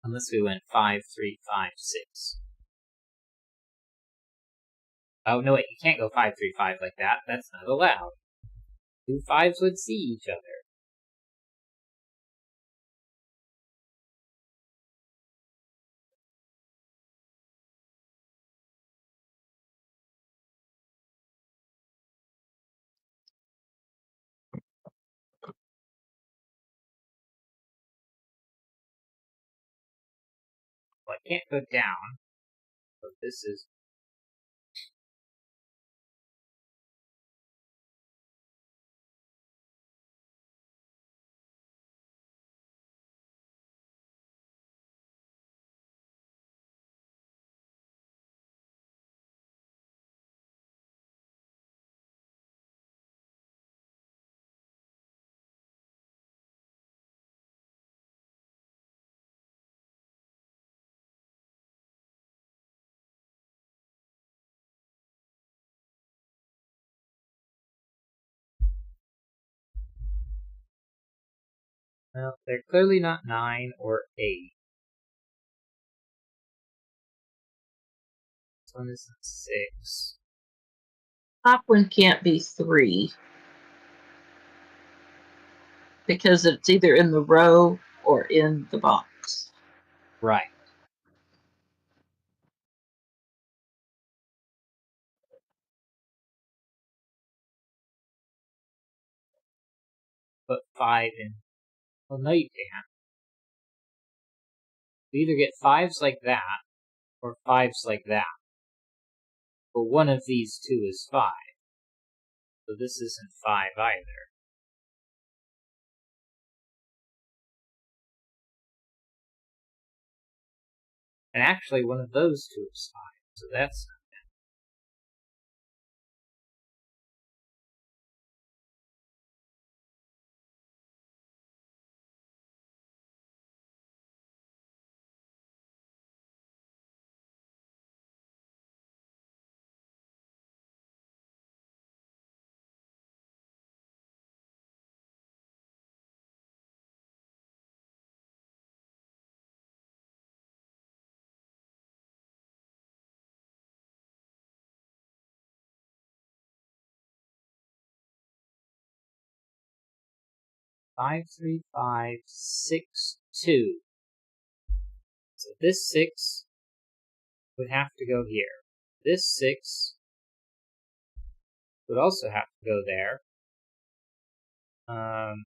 Unless we went 5, 3, 5, 6. Oh, no, wait, you can't go 5, 3, 5 like that. That's not allowed. 2 5s would see each other. Well, I can't go down. So this is Well, they're clearly not 9 or 8. This one isn't 6. Top one can't be 3 because it's either in the row or in the box. Right. Put 5 in. Well, no, you can't. You either get 5s like that, or 5s like that. But one of these two is 5. So this isn't 5 either. And actually, one of those two is 5. So that's not 5, 3, 5, 6, 2. So this 6 would have to go here. This 6 would also have to go there.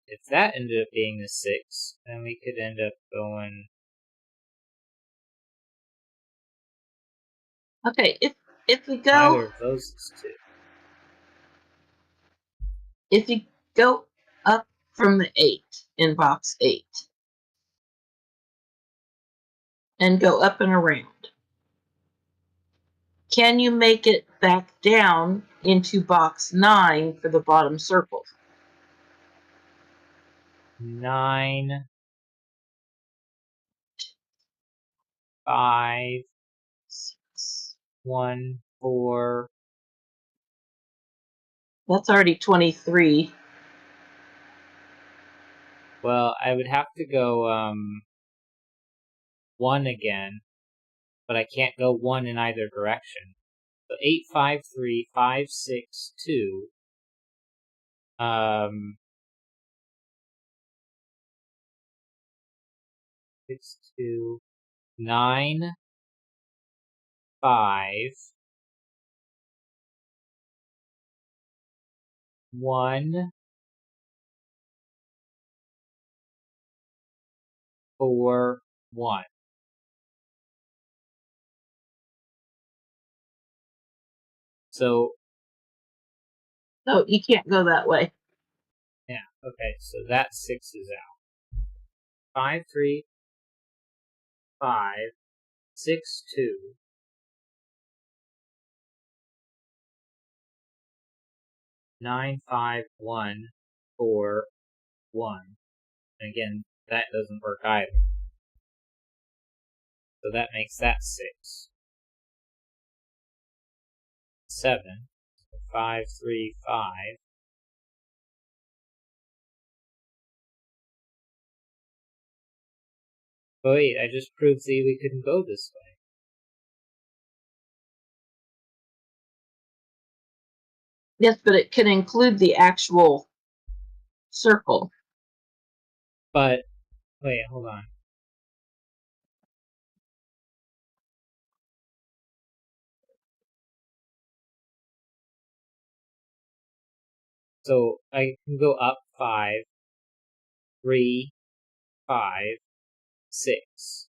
If that ended up being the 6, then we could end up going... Okay, if we go... Neither of those is 2. If you go up from the 8 in box 8 and go up and around, can you make it back down into box 9 for the bottom circle? 9, 5, 1, 4. That's already 23. Well, I would have to go 1 again, but I can't go 1 in either direction. So 8, 5, 3, 5, 6, 2. 6, 2, 9, 5, 1, 4, 1. So, No, you can't go that way. yeah, okay, so that 6 is out. 5, 3, 5, 6, 2. 9, 5, 1, 4, 1. And again, that doesn't work either. So that makes that 6. 7. 5, 3, 5. But wait, I just proved that we couldn't go this way. Yes, but it can include the actual circle. But, wait, hold on. So I can go up 5, 3, 5, 6.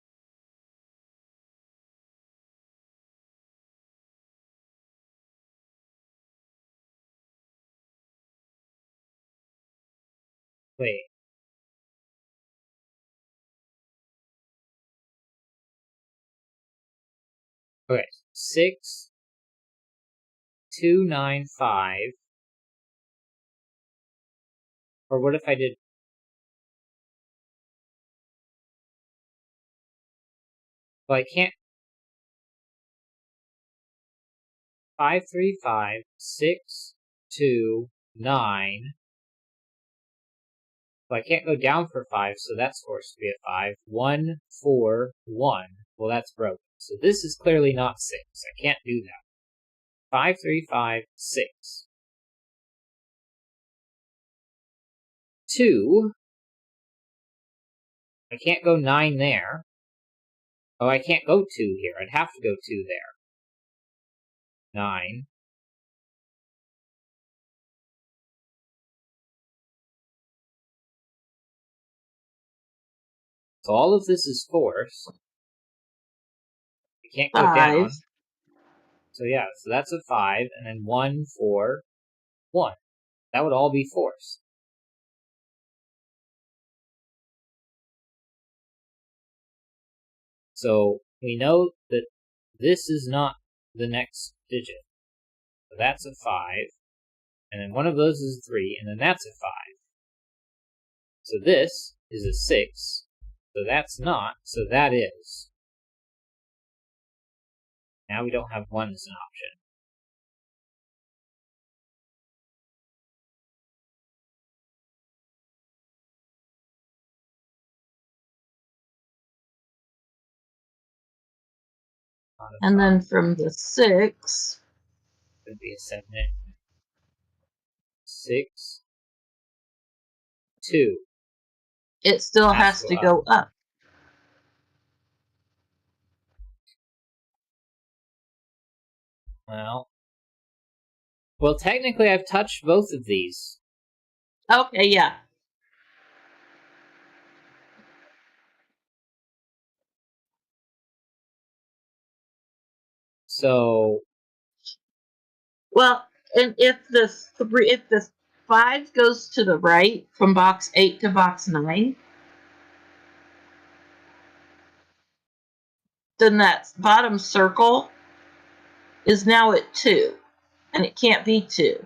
Wait. Okay, 6, 2, 9, 5. Or what if I did... Well, I can't... 5, 3, 5, 6, 2, 9. Well, I can't go down for 5, so that's forced to be a 5. 1, 4, 1. Well, that's broken. So this is clearly not 6. I can't do that. 5, 3, 5, 6. 2. I can't go 9 there. Oh, I can't go 2 here. I'd have to go 2 there. 9. So all of this is forced. I can't go 5. down. So yeah, so that's a 5, and then 1, 4, 1. That would all be forced. So we know that this is not the next digit. So that's a 5, and then one of those is a 3, and then that's a 5. So this is a 6, so that's not, so that is. Now we don't have 1 as an option. And then from the 6, Could be a 7. 6, 2. it still has to go up. Well, technically I've touched both of these. Okay, yeah. So, well, and if the 5 goes to the right from box 8 to box 9, then that bottom circle is now at 2, and it can't be 2.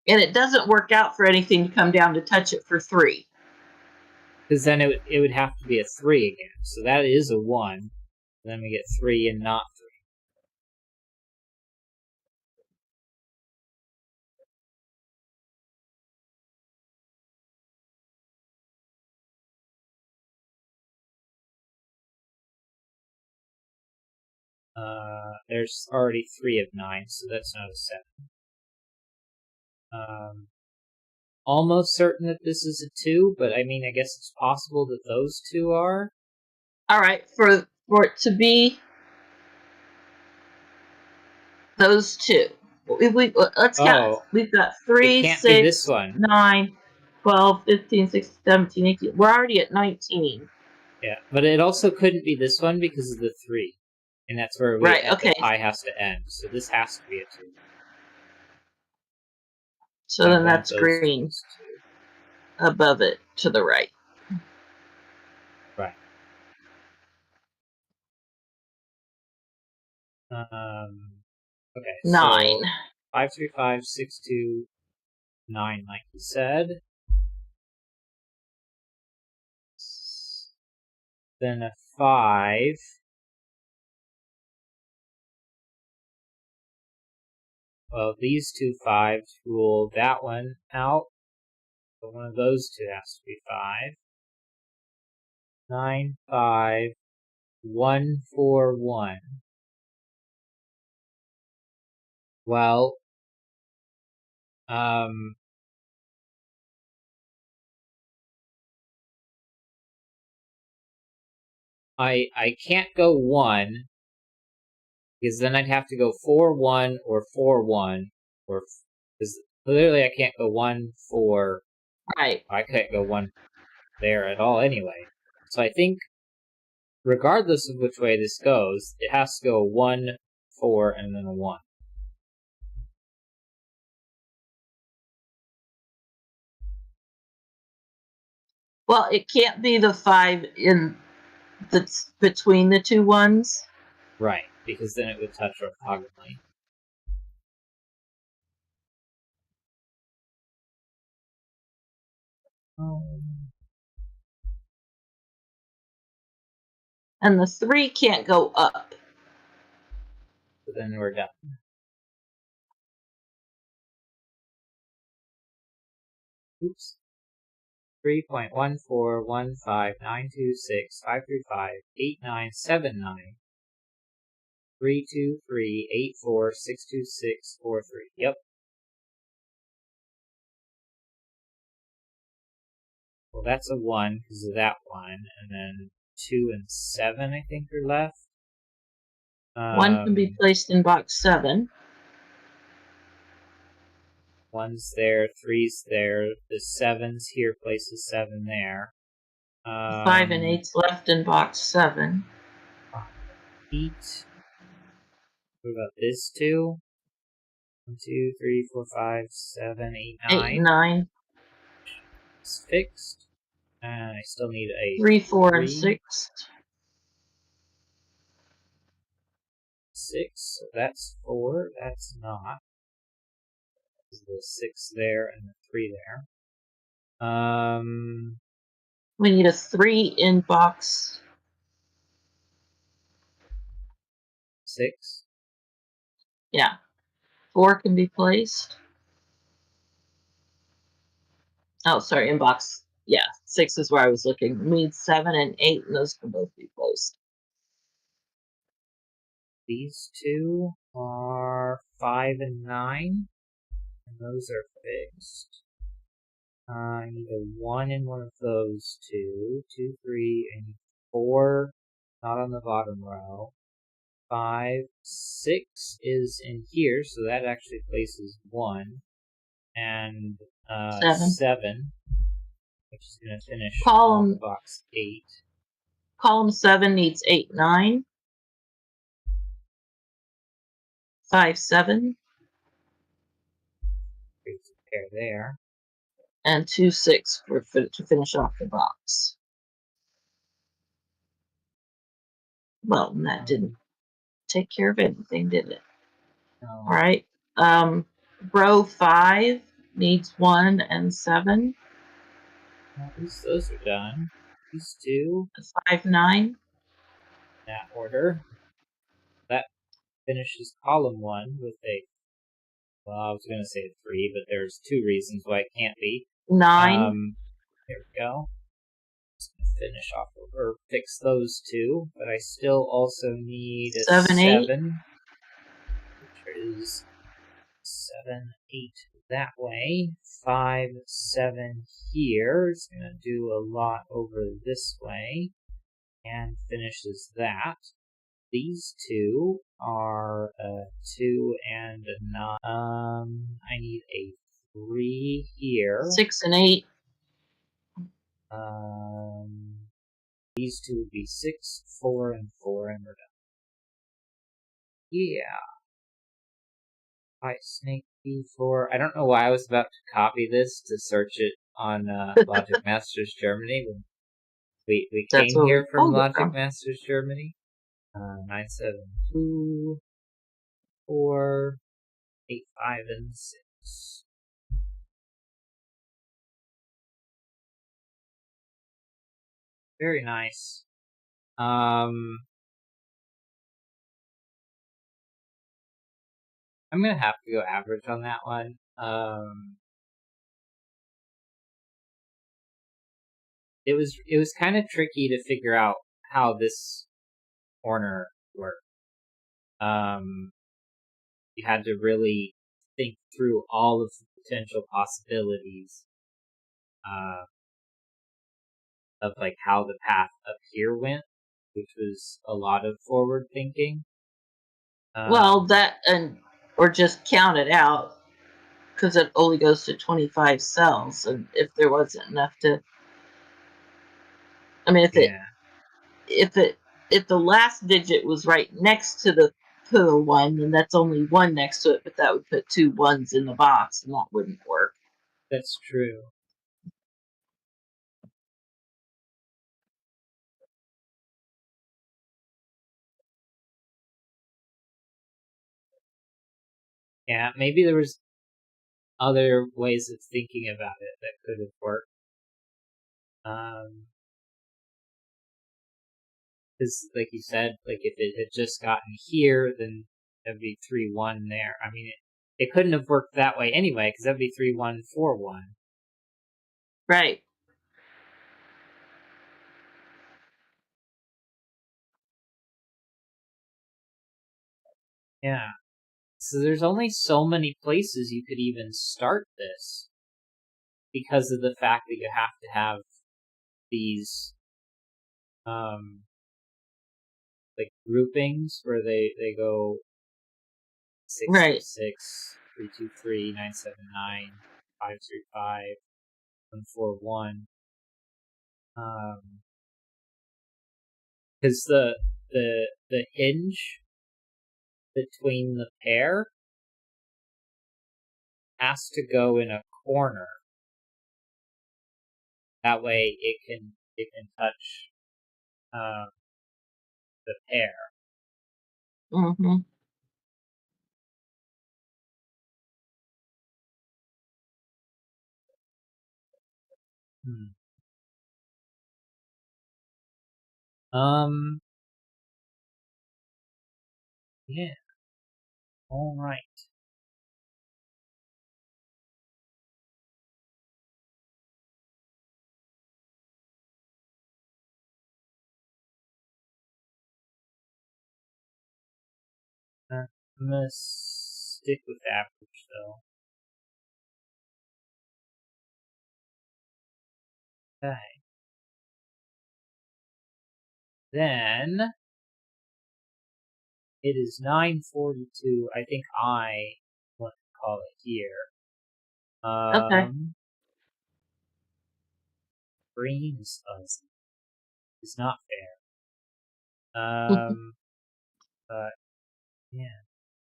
And it doesn't work out for anything to come down to touch it for 3. because then it would have to be a 3 again. So that is a 1. And then we get 3 and not 3. There's already 3 of 9, so that's not a 7. Almost certain that this is a 2, but I mean, I guess it's possible that those 2 are. All right, for it to be those 2. Let's count. We've got 3, 6, 9, 12, 15, 16, 17, 18. We're already at 19. Yeah, but it also couldn't be this one because of the 3. And that's where the pi has to end. So this has to be a 2. So then that's green above it to the right. Right. Okay. 9. So 5, 3, 5, 6, 2, 9, like you said. Then a 5. Well, these 2 5s rule that one out. So one of those 2 has to be 5. 9, 5, 1, 4, 1. Well, I can't go 1 because then I'd have to go 4, 1 or 4, 1 or because clearly I can't go 1, 4. Right. I can't go 1 there at all anyway. So I think regardless of which way this goes, it has to go 1, 4, and then a 1. Well, it can't be the 5 that's between the 2 ones. Right, because then it would touch orthogonally. And the 3 can't go up. So then we're done. Oops. 3.14159265358979 32384626643. Yep. Well, that's a 1 because of that one, and then 2 and 7 I think are left. 1 can be placed in box 7. 1's there, 3's there, the 7's here, places 7 there. 5 and 8's left in box 7. 8. What about this 2? 1, 2, 3, 4, 5, 7, 8, 9. 8 and 9. It's fixed. And I still need a 3, 4, 3. and 6. 6, so that's 4. That's not. There's the 6 there and the 3 there. We need a 3 in box 6. Yeah. 4 can be placed. Oh, sorry, in box. Yeah, 6 is where I was looking. We need 7 and 8, and those can both be placed. These 2 are 5 and 9, and those are fixed. I need a 1 in one of those 2. 2, 3, and 4, not on the bottom row. 5, 6 is in here, so that actually places 1. And 7, which is going to finish off box 8. Column 7 needs 8, 9. 5, 7. Creates a pair there. And 2, 6 to finish off the box. Well, and that didn't take care of anything, did it? No. All right. Row 5 needs 1 and 7. Well, at least those are done. These 2. 5, 9. That order. That finishes column 1 with a. Well, I was going to say 3, but there's 2 reasons why it can't be. 9. Here we go. Just going to finish off or fix those 2, but I still also need a 7, 8. 7, which is 7, 8 that way. 5, 7 here. It's going to do a lot over this way and finishes that. These 2 are a 2 and a 9. I need a 3 here. 6 and 8. These 2 would be 6, 4, and 4, and we're done. Yeah. White snake B4. I don't know why I was about to copy this to search it on Logic Masters Germany. We came here from Logic Masters Germany. 972 4 8 5 and 6. Very nice. I'm gonna have to go average on that one. It was kind of tricky to figure out how this corner worked. You had to really think through all of the potential possibilities of like how the path up here went, which was a lot of forward thinking. Well, that or just count it out because it only goes to 25 cells, and if there wasn't enough to, I mean, if the last digit was right next to the one, then that's only 1 next to it, but that would put 2 1s in the box, and that wouldn't work. That's true. Yeah, maybe there was other ways of thinking about it that could have worked. Because, like you said, like if it had just gotten here, then that'd be 3-1 there. I mean, it couldn't have worked that way anyway, because that'd be 3-1, 4-1. Right. Yeah. So there's only so many places you could even start this because of the fact that you have to have these like groupings where they go 626, 323, 979, 535, 141. Because the hinge between the pair has to go in a corner. That way it can touch the pair. Mm-hmm. Hmm. Yeah. All right. I'm gonna stick with average though. Okay. Then it is 9:42. I think I want to call it here. Okay. Green is fuzzy. It's not fair. But yeah.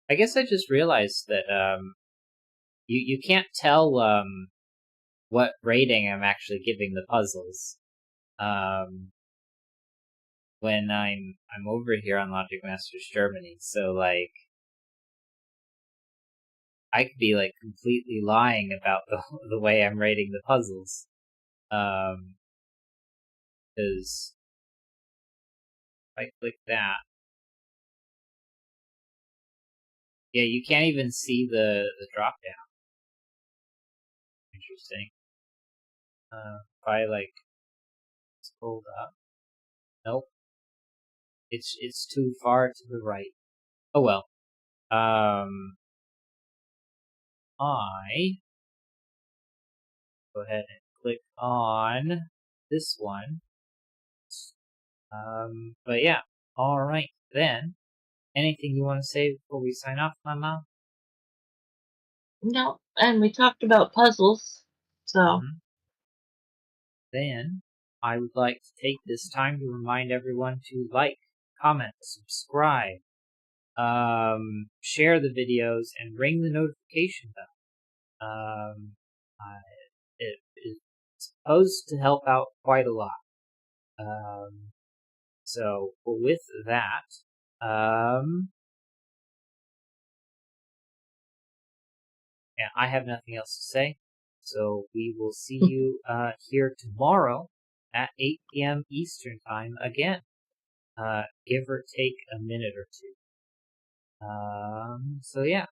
I guess I just realized that you can't tell what rating I'm actually giving the puzzles. When I'm over here on Logic Masters Germany, so like I could be like completely lying about the way I'm rating the puzzles. Because if I click that, yeah, you can't even see the drop down. Interesting. If I like scroll up, nope, it's too far to the right. Oh well. I go ahead and click on this one. But yeah, all right then. Anything you want to say before we sign off, my mom? No, and we talked about puzzles, so Mm-hmm. Then I would like to take this time to remind everyone to like, comment, subscribe, share the videos, and ring the notification bell. It is supposed to help out quite a lot. So with that, yeah, I have nothing else to say. So we will see you here tomorrow at 8 p.m. Eastern Time again. Give or take a minute or two. So yeah,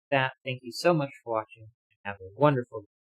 that. Thank you so much for watching. Have a wonderful day.